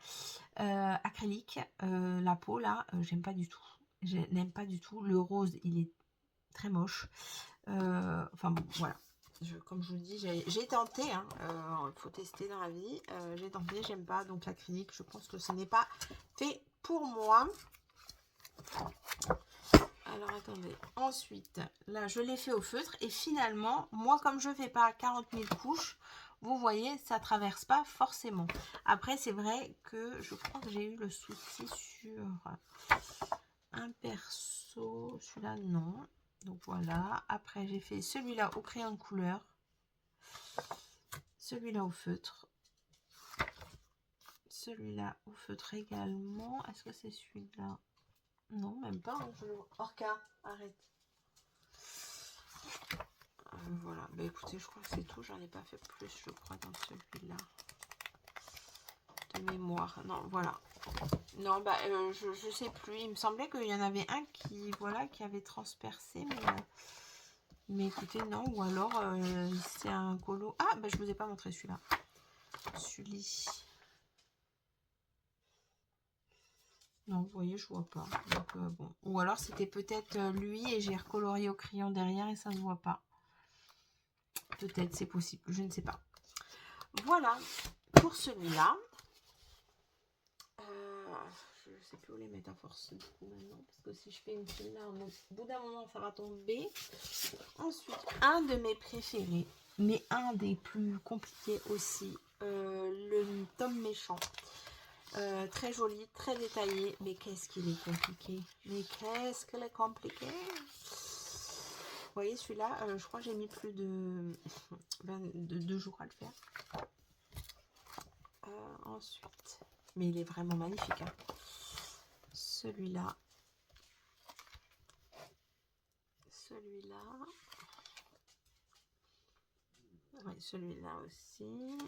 Acrylique, la peau là, j'aime pas du tout. Je n'aime pas du tout. Le rose, il est très moche. Enfin bon, voilà. Comme je vous dis, j'ai tenté, il hein, faut tester dans la vie. J'ai tenté, j'aime pas. Donc l'acrylique, je pense que ce n'est pas fait pour moi. Alors attendez, ensuite, là je l'ai fait au feutre et finalement, moi comme je fais pas 40 000 couches, vous voyez, ça traverse pas forcément. Après, c'est vrai que je crois que j'ai eu le souci sur un perso, celui-là non. Donc voilà, après j'ai fait celui-là au crayon de couleur, celui-là au feutre, celui-là au feutre également. Est-ce que c'est celui-là? Non, même pas. Hein, Orca, arrête. Voilà, bah écoutez, je crois que c'est tout. J'en ai pas fait plus, je crois, dans celui-là. De mémoire. Non, voilà. Non, bah je sais plus. Il me semblait qu'il y en avait un qui, voilà, qui avait transpercé, mais écoutez, non. Ou alors, c'est un colo. Ah, bah je vous ai pas montré celui-là. Celui. Non, vous voyez, je vois pas. Donc, bon. Ou alors, c'était peut-être lui et j'ai recolorié au crayon derrière et ça se voit pas. Peut-être, c'est possible. Je ne sais pas. Voilà pour celui-là. Je ne sais plus où les mettre à force du coup maintenant. Parce que si je fais une file là, au bout d'un moment, ça va tomber. Ensuite, un de mes préférés, mais un des plus compliqués aussi, le tome méchant. Très joli, très détaillé, mais qu'est-ce qu'il est compliqué. Mais qu'est-ce qu'il est compliqué. Vous voyez celui-là, je crois que j'ai mis plus de 2 jours à le faire. Ensuite, mais il est vraiment magnifique. Hein. celui-là. Celui-là. Oui, celui-là aussi.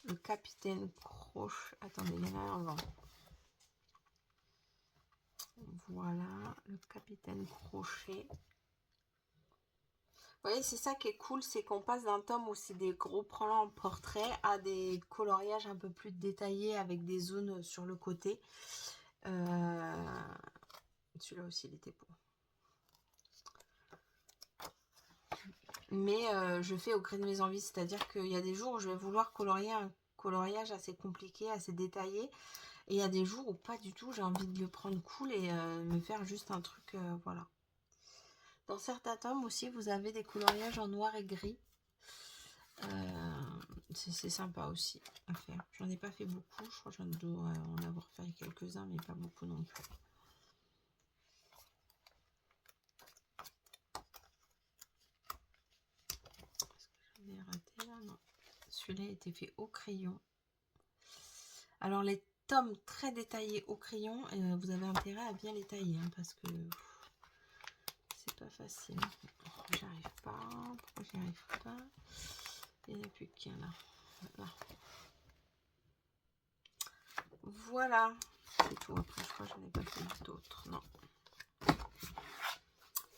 Le capitaine Crochet. Attendez, il y en a un avant. Voilà, le capitaine Crochet. Vous voyez, c'est ça qui est cool, c'est qu'on passe d'un tome où c'est des gros plans en portrait à des coloriages un peu plus détaillés avec des zones sur le côté. Celui-là aussi, il était beau. Mais je fais au gré de mes envies, c'est-à-dire qu'il y a des jours où je vais vouloir colorier un coloriage assez compliqué, assez détaillé. Et il y a des jours où pas du tout, j'ai envie de le prendre cool et me faire juste un truc, voilà. Dans certains tomes aussi, vous avez des coloriages en noir et gris. C'est sympa aussi à faire. J'en ai pas fait beaucoup, je crois que j'en dois en avoir fait quelques-uns, mais pas beaucoup non plus. Est-ce que j'en ai raté là? Non. Celui-là a été fait au crayon. Alors les tomes très détaillés au crayon, vous avez intérêt à bien les tailler, hein, parce que c'est pas facile. J'y arrive pas. Pourquoi j'y arrive pas? Il n'y en a plus qu'un là. Voilà. Voilà. C'est tout. Après, je crois que j'en ai pas fait d'autres. Non.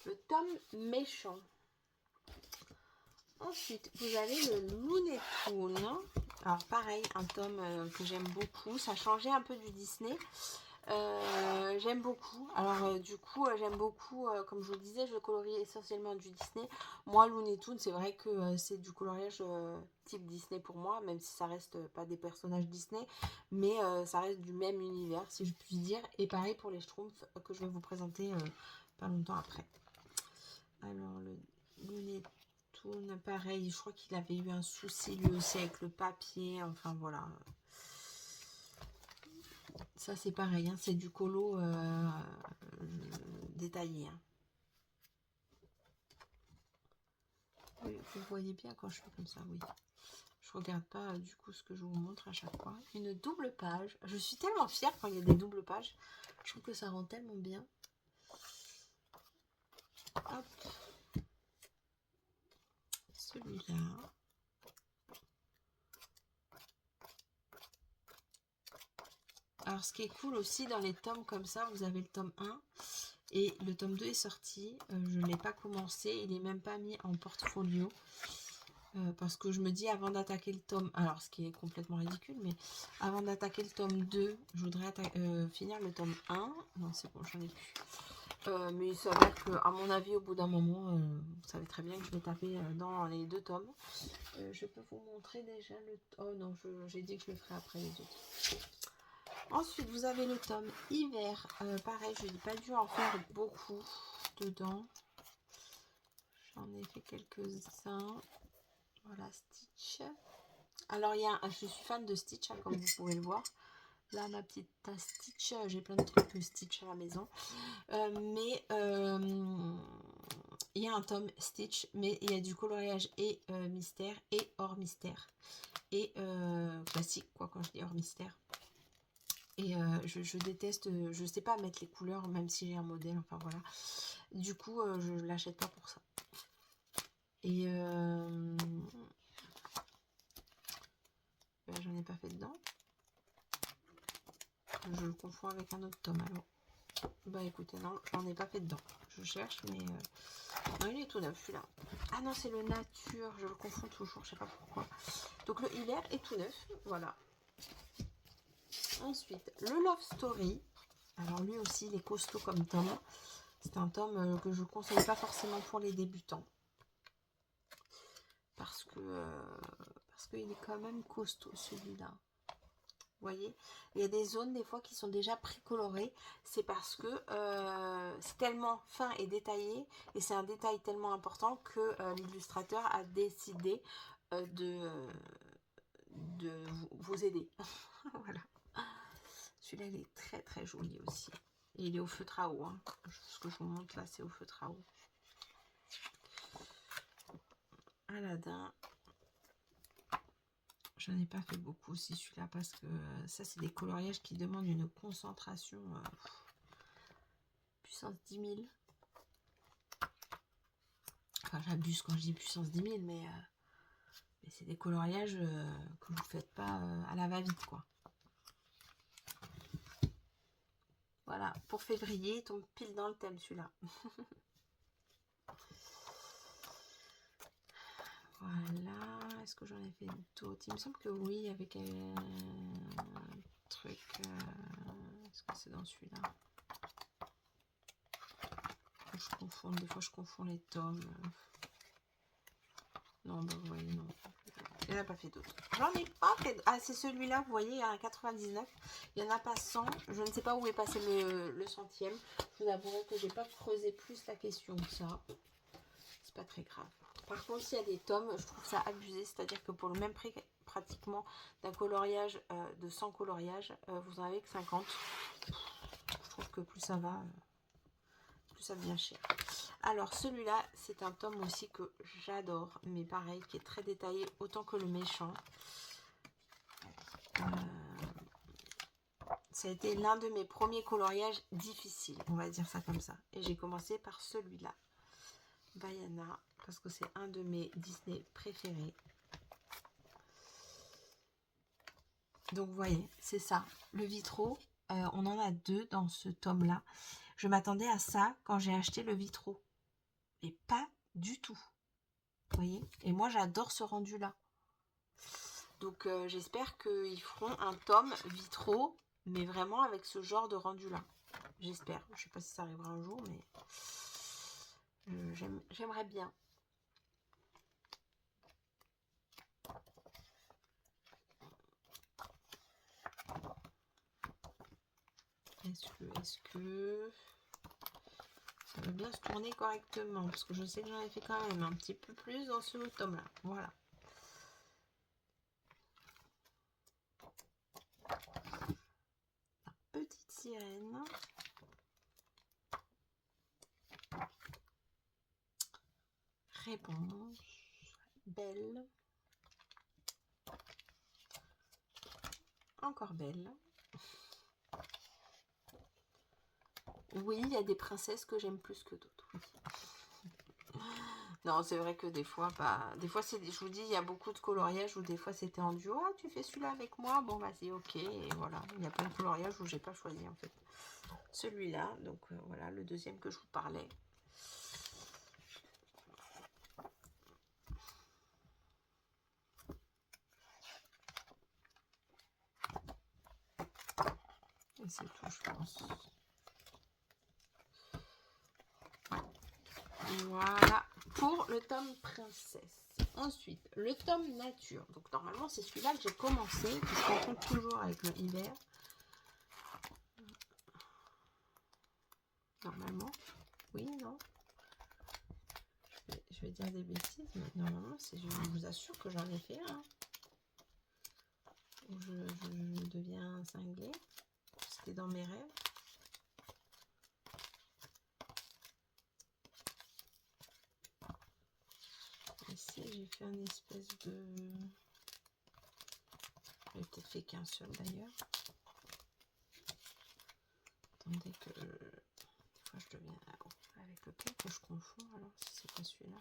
Le tome méchant. Ensuite, vous avez le Looney Tunes. Alors, pareil, un tome que j'aime beaucoup. Ça changeait un peu du Disney. J'aime beaucoup. Alors, du coup, j'aime beaucoup, comme je vous le disais, je colorie essentiellement du Disney. Moi, Looney Tunes, c'est vrai que c'est du coloriage type Disney pour moi, même si ça reste pas des personnages Disney, mais ça reste du même univers, si je puis dire. Et pareil pour les Schtroumpfs que je vais vous présenter pas longtemps après. Alors, le Looney Tunes, pareil, je crois qu'il avait eu un souci lui aussi avec le papier, enfin voilà. Ça c'est pareil, hein, c'est du colo détaillé. Hein. Oui, vous voyez bien quand je fais comme ça, oui. Je regarde pas du coup ce que je vous montre à chaque fois. Une double page. Je suis tellement fière quand il y a des doubles pages. Je trouve que ça rend tellement bien. Hop. Celui-là. Alors ce qui est cool aussi dans les tomes comme ça, vous avez le tome 1 et le tome 2 est sorti. Je ne l'ai pas commencé, il n'est même pas mis en portfolio. Parce que je me dis avant d'attaquer le tome, alors ce qui est complètement ridicule, mais avant d'attaquer le tome 2, je voudrais finir le tome 1. Non, c'est bon, j'en ai plus. Mais il s'avère que, à mon avis, au bout d'un moment, vous savez très bien que je vais taper dans les deux tomes. Je peux vous montrer déjà le... Oh non, j'ai dit que je le ferai après les autres. Ensuite, vous avez le tome hiver. Pareil, je n'ai pas dû en faire beaucoup dedans. J'en ai fait quelques-uns. Voilà, Stitch. Alors, je suis fan de Stitch, hein, comme vous pouvez le voir. Là, ma petite tasse Stitch, j'ai plein de trucs Stitch à la maison. Mais il y a un tome Stitch, mais il y a du coloriage et mystère et hors mystère. Et classique, quoi, quand je dis hors mystère. Et je déteste, je sais pas mettre les couleurs, même si j'ai un modèle, enfin voilà. Du coup, je l'achète pas pour ça. Et ben, j'en ai pas fait dedans. Je le confonds avec un autre tome alors. Bah écoutez, non, j'en ai pas fait dedans. Je cherche, mais non, il est tout neuf celui-là. Ah non, c'est le nature, je le confonds toujours, je sais pas pourquoi. Donc le hiver est tout neuf, voilà. Ensuite, le Love Story. Alors lui aussi, il est costaud comme tome. C'est un tome que je ne conseille pas forcément pour les débutants. Parce qu'il est quand même costaud celui-là. Vous voyez, il y a des zones des fois qui sont déjà précolorées. C'est parce que c'est tellement fin et détaillé. Et c'est un détail tellement important que l'illustrateur a décidé de vous aider. Voilà. Celui-là, il est très très joli aussi. Et il est au feutre à eau. Hein. Ce que je vous montre là, c'est au feutre à eau. Aladdin. J'en ai pas fait beaucoup aussi celui-là parce que ça c'est des coloriages qui demandent une concentration puissance 10 000. Enfin j'abuse quand je dis puissance 10 000 mais c'est des coloriages que vous ne faites pas à la va-vite quoi. Voilà, pour février, il tombe pile dans le thème celui-là. Voilà, est-ce que j'en ai fait d'autres? Il me semble que oui, avec un truc. Est-ce que c'est dans celui-là? Je confonds, des fois je confonds les tomes. Non, bah vous voyez, non. Il n'y en a pas fait d'autres. J'en ai pas fait. Ah, c'est celui-là, vous voyez, il y a un 99. Il n'y en a pas 100. Je ne sais pas où est passé le centième. Je vous avouerai que j'ai pas creusé plus la question que ça. C'est pas très grave. Par contre, s'il y a des tomes, je trouve ça abusé. C'est-à-dire que pour le même prix, pratiquement, d'un coloriage, de 100 coloriages, vous en avez que 50. Je trouve que plus ça va, plus ça devient cher. Alors, celui-là, c'est un tome aussi que j'adore. Mais pareil, qui est très détaillé, autant que le méchant. Ça a été l'un de mes premiers coloriages difficiles. On va dire ça comme ça. Et j'ai commencé par celui-là. Vaiana, parce que c'est un de mes Disney préférés. Donc vous voyez, c'est ça, le Vitro, on en a deux dans ce tome là. Je m'attendais à ça quand j'ai acheté le Vitro, mais pas du tout, vous voyez. Et moi j'adore ce rendu là, donc j'espère qu'ils feront un tome Vitro, mais vraiment avec ce genre de rendu là, j'espère. Je sais pas si ça arrivera un jour, mais j'aimerais bien. Est-ce que ça va bien se tourner correctement? Parce que je sais que j'en ai fait quand même un petit peu plus dans ce tome-là. Voilà. La petite sirène. Réponse. Belle. Encore belle. Oui, il y a des princesses que j'aime plus que d'autres. Non, c'est vrai que des fois, des fois, je vous dis, il y a beaucoup de coloriages où des fois c'était en duo. Ah, tu fais celui-là avec moi? Bon, vas-y, ok. Et voilà, il y a plein de coloriages où j'ai pas choisi en fait. Celui-là, donc voilà, le deuxième que je vous parlais. Et c'est tout, je pense. Voilà, pour le tome princesse. Ensuite, le tome nature. Donc normalement, c'est celui-là que j'ai commencé, qui se rencontre toujours avec le hiver. Normalement, oui, non. Je vais dire des bêtises, mais normalement, je vous assure que j'en ai fait un. Où je deviens cinglée. C'était dans mes rêves. Ici, j'ai fait un espèce de... J'ai peut-être fait qu'un seul d'ailleurs. Attendez que... Des fois, je deviens... Avec lequel que je confonds, alors, si c'est pas celui-là.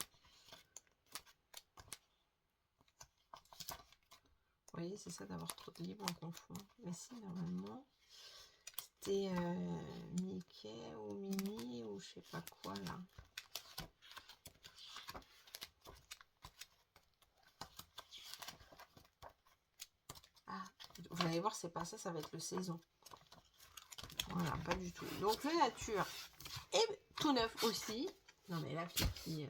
Vous voyez, c'est ça d'avoir trop de livres, on confond. Mais si, normalement, c'était Mickey ou Minnie ou je sais pas quoi, là. Ah, vous allez voir, c'est pas ça, ça va être le saison. Voilà, pas du tout. Donc, le nature est tout neuf aussi. Non, mais la fille,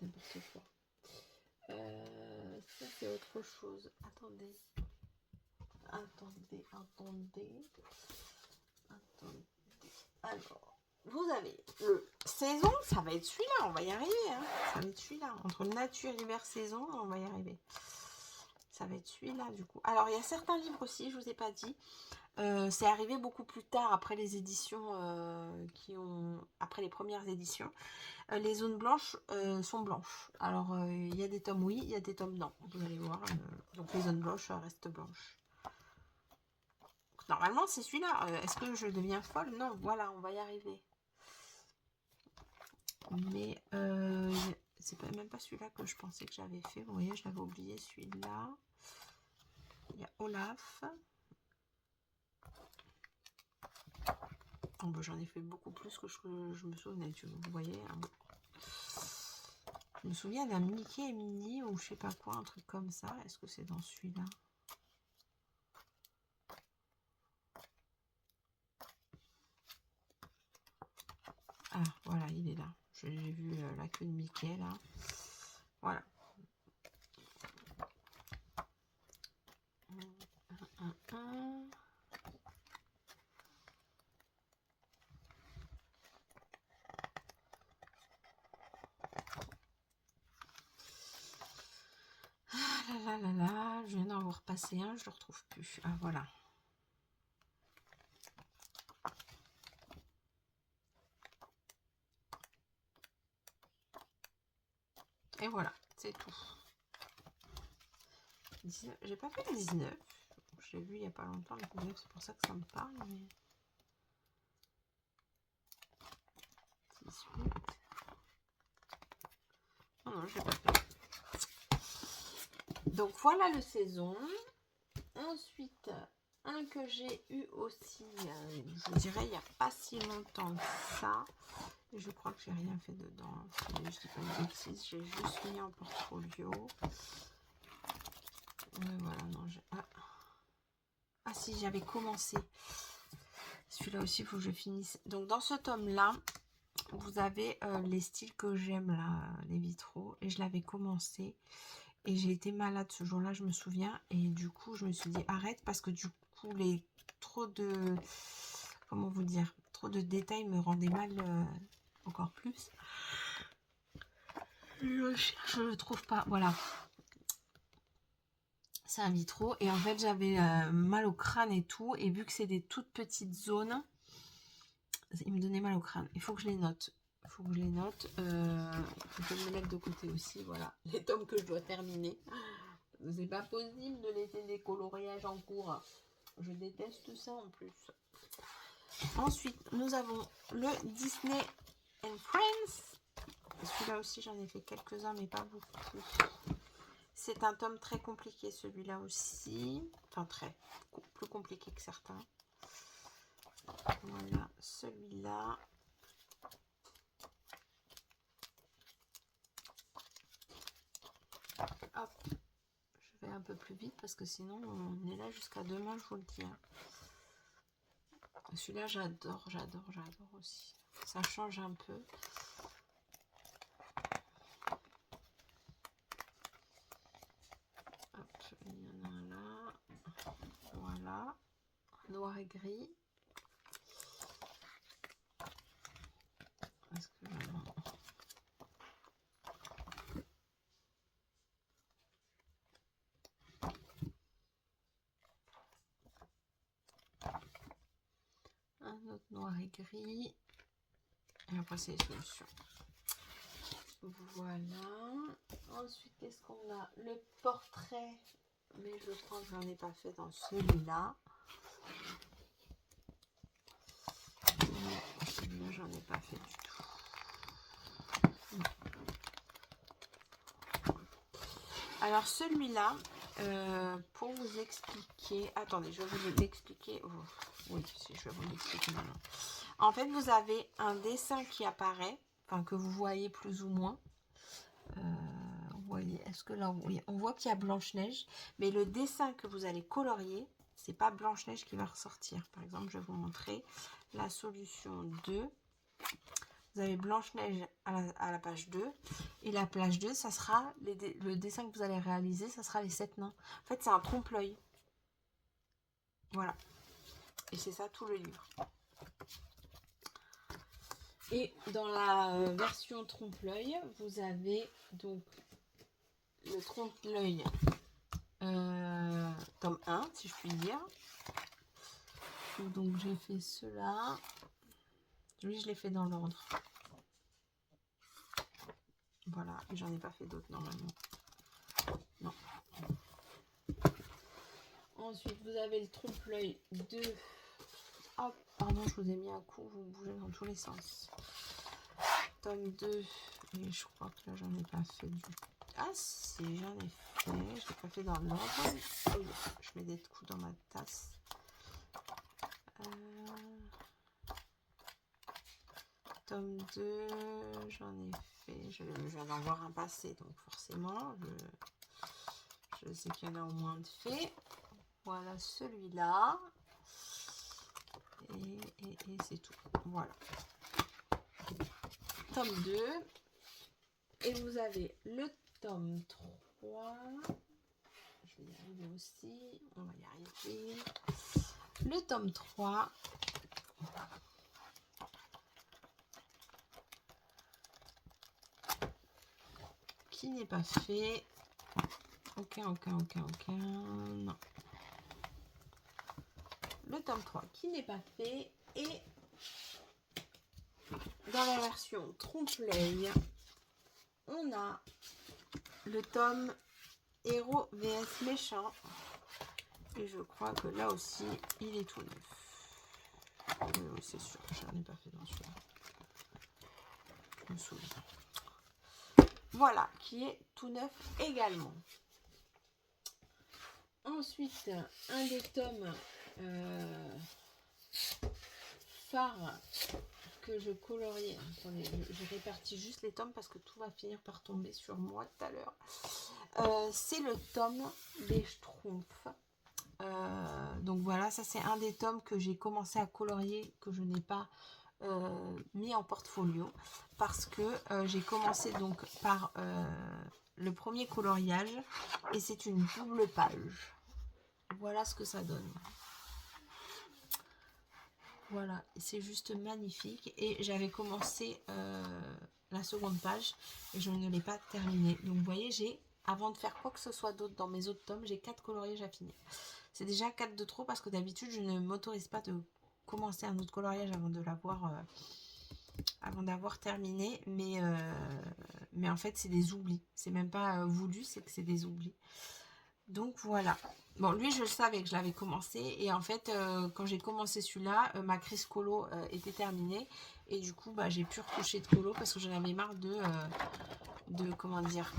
n'importe quoi. Ça, c'est autre chose. Attendez. Alors, vous avez le saison, ça va être celui-là, on va y arriver. Hein. Ça va être celui-là. Entre nature, hiver, saison, on va y arriver. Ça va être celui-là, du coup. Alors, il y a certains livres aussi, je vous ai pas dit. c'est arrivé beaucoup plus tard, après les éditions après les premières éditions. Les zones blanches sont blanches. Alors, il y a des tomes oui, il y a des tomes non. Vous allez voir. Donc, les zones blanches restent blanches. Donc, normalement, c'est celui-là. Est-ce que je deviens folle? Non, voilà, on va y arriver. Mais c'est même pas celui-là que je pensais que j'avais fait. Vous voyez, je l'avais oublié, celui-là. Il y a Olaf. Oh, bah, j'en ai fait beaucoup plus que je me souvenais, vous voyez. Hein. Je me souviens d'un Mickey et Minnie ou je sais pas quoi, un truc comme ça. Est-ce que c'est dans celui-là? Ah, voilà, il est là. J'ai vu la queue de Mickey, là. Voilà. Ah là là là là, je viens d'en vous repasser un, je le retrouve plus. Ah, voilà. Et voilà, c'est tout. J'ai pas fait le 19. Je l'ai vu il n'y a pas longtemps, le 19, c'est pour ça que ça me parle. Mais... 18. Non, non, je l'ai pas fait. Donc voilà le saison. Ensuite, un que j'ai eu aussi, je vous dirais, il n'y a pas si longtemps que ça. Et je crois que j'ai rien fait dedans. Je dis pas de bêtises, j'ai juste mis en portfolio. Voilà, non, ah si, j'avais commencé. Celui-là aussi, il faut que je finisse. Donc dans ce tome-là, vous avez les styles que j'aime là, les vitraux. Et je l'avais commencé. Et j'ai été malade ce jour-là, je me souviens. Et du coup, je me suis dit arrête parce que du coup, trop de... Comment vous dire? Trop de détails me rendaient mal encore plus. Je le trouve pas. Voilà. C'est un vitro. Et en fait, j'avais mal au crâne et tout. Et vu que c'est des toutes petites zones, il me donnait mal au crâne. Il faut que je les note. Il faut que je les note. Je peux me les mettre de côté aussi. Voilà. Les tomes que je dois terminer. C'est pas possible de laisser des coloriages en cours. Je déteste ça en plus. Ensuite, nous avons le Disney and Friends. Celui-là aussi, j'en ai fait quelques-uns, mais pas beaucoup. C'est un tome très compliqué, celui-là aussi. Enfin, plus compliqué que certains. Voilà, celui-là. Hop. Je vais un peu plus vite parce que sinon, on est là jusqu'à demain, je vous le dis. Celui-là, j'adore aussi. Ça change un peu. Hop, il y en a un là. Voilà. Noir et gris. Est-ce que un autre noir et gris. Et après, c'est les solutions. Voilà. Ensuite, qu'est-ce qu'on a? Le portrait. Mais je crois que j'en ai pas fait dans celui-là. Celui-là, j'en ai pas fait du tout. Non. Alors, celui-là, pour vous expliquer... Attendez, je vais vous l'expliquer. Oh, oui, si je vais vous l'expliquer maintenant. En fait, vous avez un dessin qui apparaît, enfin que vous voyez plus ou moins. Vous voyez, est-ce que là, oui, on voit qu'il y a Blanche-Neige, mais le dessin que vous allez colorier, c'est pas Blanche-Neige qui va ressortir. Par exemple, je vais vous montrer la solution 2. Vous avez Blanche-Neige à la page 2. Et la page 2, ça sera le dessin que vous allez réaliser, ça sera les 7 nains. En fait, c'est un trompe-l'œil. Voilà. Et c'est ça tout le livre. Et dans la version trompe-l'œil, vous avez donc le trompe-l'œil tome 1, si je puis dire. coup, donc j'ai fait cela. Lui, je l'ai fait dans l'ordre. Voilà, et j'en ai pas fait d'autres normalement. Non. Ensuite, vous avez le trompe-l'œil de... Hop, pardon, je vous ai mis un coup, vous bougez dans tous les sens. Tome 2, mais je crois que là, j'en ai pas fait du... Ah si, j'en ai fait, je l'ai pas fait dans l'ordre. Oh, je mets des coups dans ma tasse. Tome 2, j'en ai fait, je viens d'en voir un passé, donc forcément, je sais qu'il y en a au moins de fait. Voilà celui-là. Et c'est tout. Voilà. Tome 2. Et vous avez le tome 3. Je vais y arriver aussi. On va y arriver. Le tome 3. Qui n'est pas fait. Aucun. Non. Le tome 3 qui n'est pas fait. Et dans la version trompe-l'œil, on a le tome Héros vs Méchant. Et je crois que là aussi, il est tout neuf. Oui, c'est sûr, je n'en ai pas fait dans celui-là. Je me souviens. Voilà, qui est tout neuf également. Ensuite, un des tomes phares que je coloriais. Attendez, je répartis juste les tomes parce que tout va finir par tomber sur moi tout à l'heure. C'est le tome des Schtroumpfs. Donc voilà, ça c'est un des tomes que j'ai commencé à colorier, que je n'ai pas mis en portfolio, parce que j'ai commencé donc par le premier coloriage, et c'est une double page. Voilà ce que ça donne. Voilà, c'est juste magnifique, et j'avais commencé la seconde page et je ne l'ai pas terminée. Donc vous voyez, j'ai, avant de faire quoi que ce soit d'autre dans mes autres tomes, j'ai 4 coloriages à finir. C'est déjà 4 de trop, parce que d'habitude je ne m'autorise pas de commencer un autre coloriage avant de l'avoir avant d'avoir terminé, mais en fait c'est des oublis, c'est même pas voulu, c'est que c'est des oublis. Donc voilà. Bon, lui je le savais que je l'avais commencé, et en fait quand j'ai commencé celui-là, ma crise colo était terminée, et du coup bah, j'ai pu retoucher de colo parce que j'en avais marre de comment dire,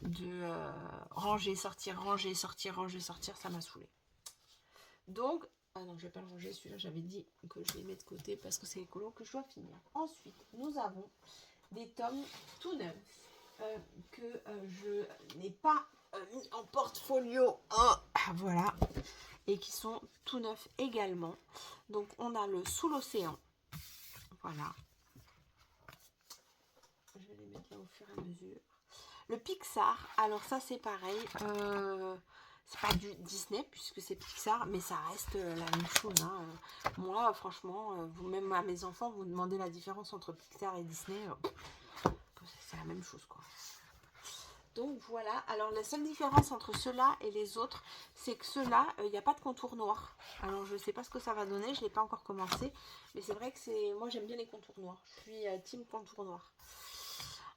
de ranger, sortir, ça m'a saoulé. Donc, ah non, je vais pas le ranger, celui-là j'avais dit que je les mets de côté parce que c'est les colos que je dois finir. Ensuite, nous avons des tomes tout neufs que je n'ai pas mis en portfolio. Oh, voilà. Et qui sont tout neufs également. Donc, on a le Sous l'océan. Voilà. Je vais les mettre là au fur et à mesure. Le Pixar, alors ça c'est pareil. C'est pas du Disney puisque c'est Pixar, mais ça reste la même chose. Hein. Moi, franchement, vous, même à mes enfants, vous demandez la différence entre Pixar et Disney, c'est la même chose, quoi. Donc voilà. Alors la seule différence entre ceux-là et les autres, c'est que ceux-là, il n'y a pas de contour noir. Alors je ne sais pas ce que ça va donner, je ne l'ai pas encore commencé, mais c'est vrai que c'est, moi j'aime bien les contours noirs. Je suis team contour noir.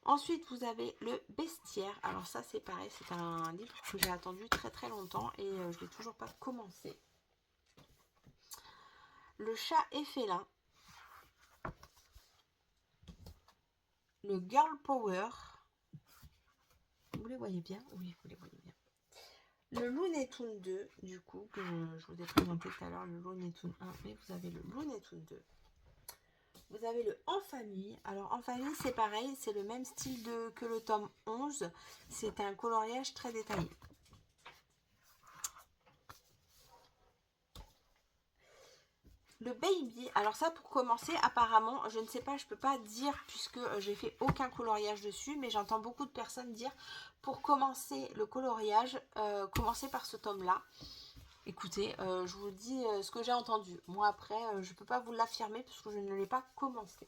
Ensuite, vous avez le Bestiaire. Alors ça, c'est pareil, c'est un livre que j'ai attendu très très longtemps et je ne l'ai toujours pas commencé. Le Chat et Félin. Le Girl Power. Vous les voyez bien? Oui, vous les voyez bien. Le Looney Tunes 2, du coup, que je vous ai présenté tout à l'heure, le Looney Tunes 1, mais vous avez le Looney Tunes 2. Vous avez le En Famille. Alors En Famille, c'est pareil, c'est le même style que le tome 11. C'est un coloriage très détaillé. Le Baby, alors ça pour commencer, apparemment, je ne sais pas, je peux pas dire puisque j'ai fait aucun coloriage dessus, mais j'entends beaucoup de personnes dire pour commencer le coloriage, commencer par ce tome-là. Écoutez, je vous dis ce que j'ai entendu. Moi après, je ne peux pas vous l'affirmer puisque je ne l'ai pas commencé.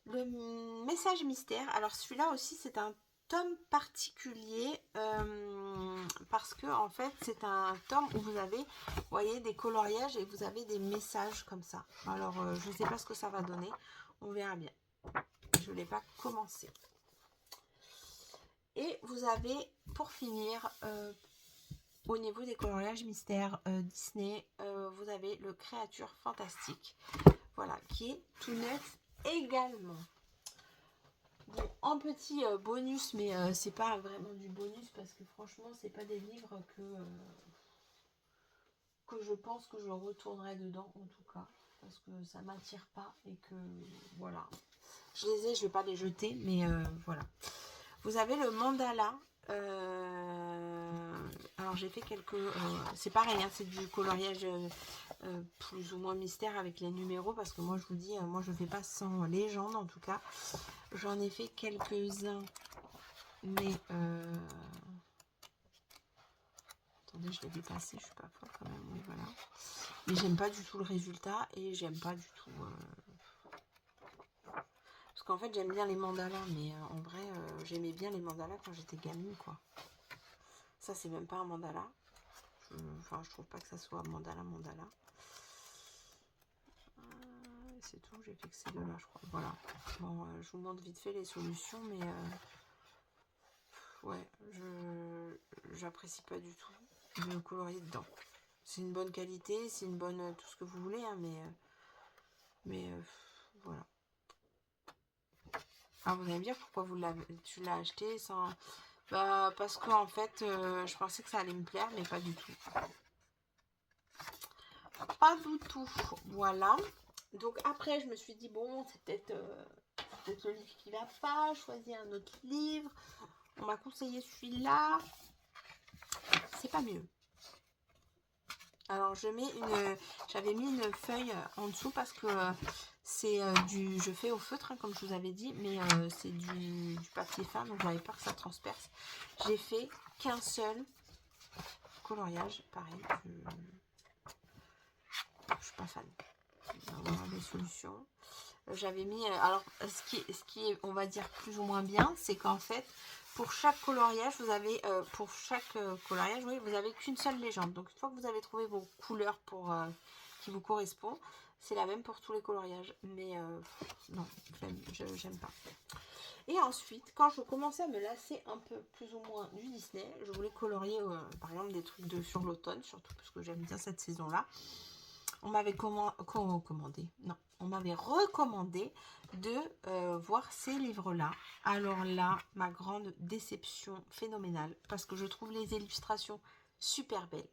Le Message Mystère, alors celui-là aussi c'est un tome particulier parce que en fait c'est un tome où vous avez, vous voyez, des coloriages et vous avez des messages comme ça. Alors je ne sais pas ce que ça va donner, on verra bien. Je ne l'ai pas commencé. Et vous avez, pour finir, au niveau des coloriages mystères Disney, vous avez le Créature Fantastique, voilà, qui est tout neuf également. Bon, en petit bonus, mais c'est pas vraiment du bonus parce que franchement, c'est pas des livres que je pense que je retournerai dedans en tout cas, parce que ça m'attire pas et que voilà. Je les ai, je vais pas les jeter, mais voilà. Vous avez le mandala. Alors j'ai fait quelques... c'est pareil, hein, c'est du coloriage plus ou moins mystère avec les numéros, parce que moi je vous dis, moi je fais pas sans légende en tout cas. J'en ai fait quelques-uns, mais... attendez, je l'ai dépassé, je suis pas folle quand même, oui, voilà. Mais j'aime pas du tout le résultat et j'aime pas du tout... Parce qu'en fait, j'aime bien les mandalas, mais en vrai, j'aimais bien les mandalas quand j'étais gamine, quoi. Ça, c'est même pas un mandala. Enfin, je trouve pas que ça soit mandala. C'est tout, j'ai fait que ces deux-là, je crois. Voilà. Bon, je vous montre vite fait les solutions, mais... ouais, j'apprécie pas du tout le colorier dedans. C'est une bonne qualité, c'est une bonne... tout ce que vous voulez, hein, mais voilà. Alors, vous allez me dire pourquoi tu l'as acheté sans... Bah, parce que en fait, je pensais que ça allait me plaire, mais pas du tout. Pas du tout. Voilà. Donc après, je me suis dit, bon, c'est peut-être le livre qui va pas. Choisir un autre livre. On m'a conseillé celui-là. C'est pas mieux. Alors, j'avais mis une feuille en dessous parce que c'est je fais au feutre, hein, comme je vous avais dit, mais c'est du papier fin, donc j'avais peur que ça transperce. J'ai fait qu'un seul coloriage, pareil. Je suis pas fan. Voilà des solutions. J'avais mis... alors, ce qui est, on va dire, plus ou moins bien, c'est qu'en fait, pour chaque coloriage, vous avez... coloriage, oui, vous avez qu'une seule légende. Donc, une fois que vous avez trouvé vos couleurs qui vous correspondent, c'est la même pour tous les coloriages. Mais non, j'aime pas. Et ensuite, quand je commençais à me lasser un peu plus ou moins du Disney, je voulais colorier, par exemple, des trucs sur l'automne, surtout parce que j'aime bien cette saison-là. On m'avait on m'avait recommandé de voir ces livres-là. Alors là, ma grande déception phénoménale, parce que je trouve les illustrations super belles.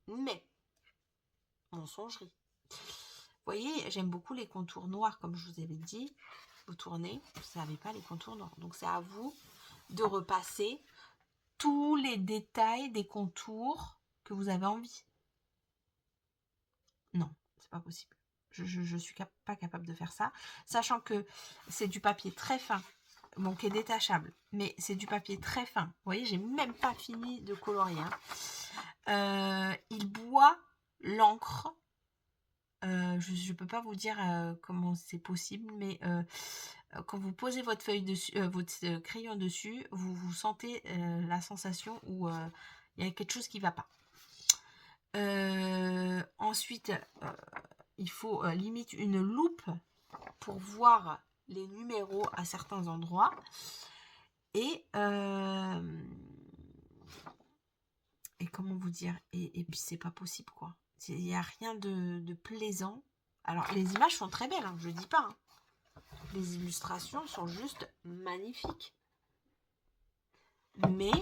Mais, mensongerie. Vous voyez, j'aime beaucoup les contours noirs, comme je vous avais dit. Vous tournez, vous n'avez pas les contours noirs. Donc c'est à vous de repasser tous les détails des contours que vous avez envie. Non, c'est pas possible. Je suis pas capable de faire ça. Sachant que c'est du papier très fin, bon, qui est détachable. Mais c'est du papier très fin. Vous voyez, j'ai même pas fini de colorier. Hein. Il boit l'encre. Je ne peux pas vous dire comment c'est possible, mais quand vous posez votre feuille dessus, votre crayon dessus, vous sentez la sensation où il y a quelque chose qui ne va pas. Ensuite, il faut limite une loupe pour voir les numéros à certains endroits. Et comment vous dire, et puis c'est pas possible, quoi. Il n'y a rien de plaisant. Alors, les images sont très belles, hein, je dis pas. Hein. Les illustrations sont juste magnifiques. Mais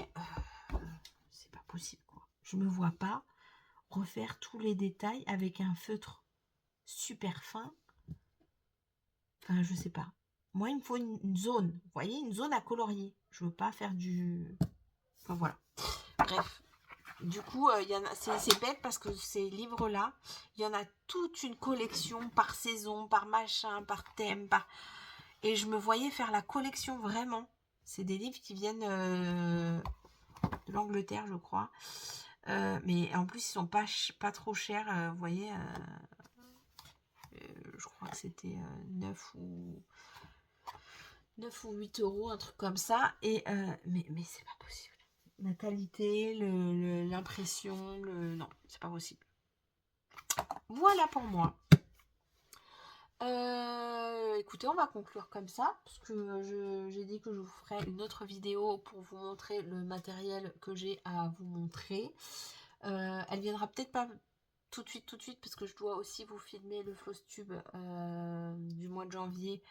c'est pas possible, quoi. Je me vois pas refaire tous les détails avec un feutre super fin. Enfin, je sais pas. Moi, il me faut une zone. Vous voyez, une zone à colorier. Je veux pas faire du... Enfin, voilà. Bref. Du coup, c'est bête parce que ces livres-là, il y en a toute une collection par saison, par machin, par thème. Et je me voyais faire la collection vraiment. C'est des livres qui viennent de l'Angleterre, je crois. Mais en plus, ils sont pas trop chers. Vous voyez, je crois que c'était 9 ou 8 euros, un truc comme ça. Et mais c'est pas possible. La qualité, l'impression, non, c'est pas possible. Voilà pour moi. Écoutez, on va conclure comme ça, parce que j'ai dit que je vous ferai une autre vidéo pour vous montrer le matériel que j'ai à vous montrer. Elle viendra peut-être pas tout de suite, parce que je dois aussi vous filmer le floss tube du mois de janvier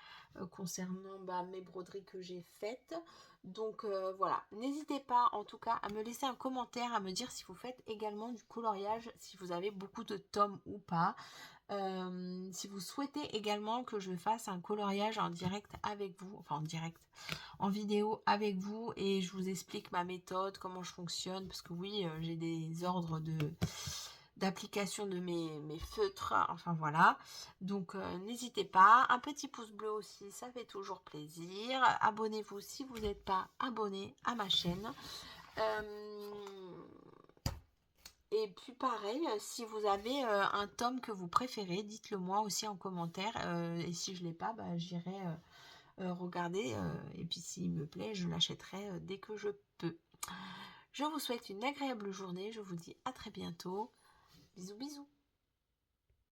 concernant mes broderies que j'ai faites. Donc voilà, n'hésitez pas en tout cas à me laisser un commentaire, à me dire si vous faites également du coloriage, si vous avez beaucoup de tomes ou pas. Si vous souhaitez également que je fasse un coloriage en direct avec vous, enfin en direct, en vidéo avec vous, et je vous explique ma méthode, comment je fonctionne, parce que oui, j'ai des ordres d'application de mes feutres, enfin voilà. Donc n'hésitez pas, un petit pouce bleu aussi, ça fait toujours plaisir. Abonnez-vous si vous n'êtes pas abonné à ma chaîne. Et puis pareil, si vous avez un tome que vous préférez, dites-le moi aussi en commentaire. Et si je ne l'ai pas, j'irai regarder. Et puis s'il me plaît, je l'achèterai dès que je peux. Je vous souhaite une agréable journée. Je vous dis à très bientôt. Bisous bisous.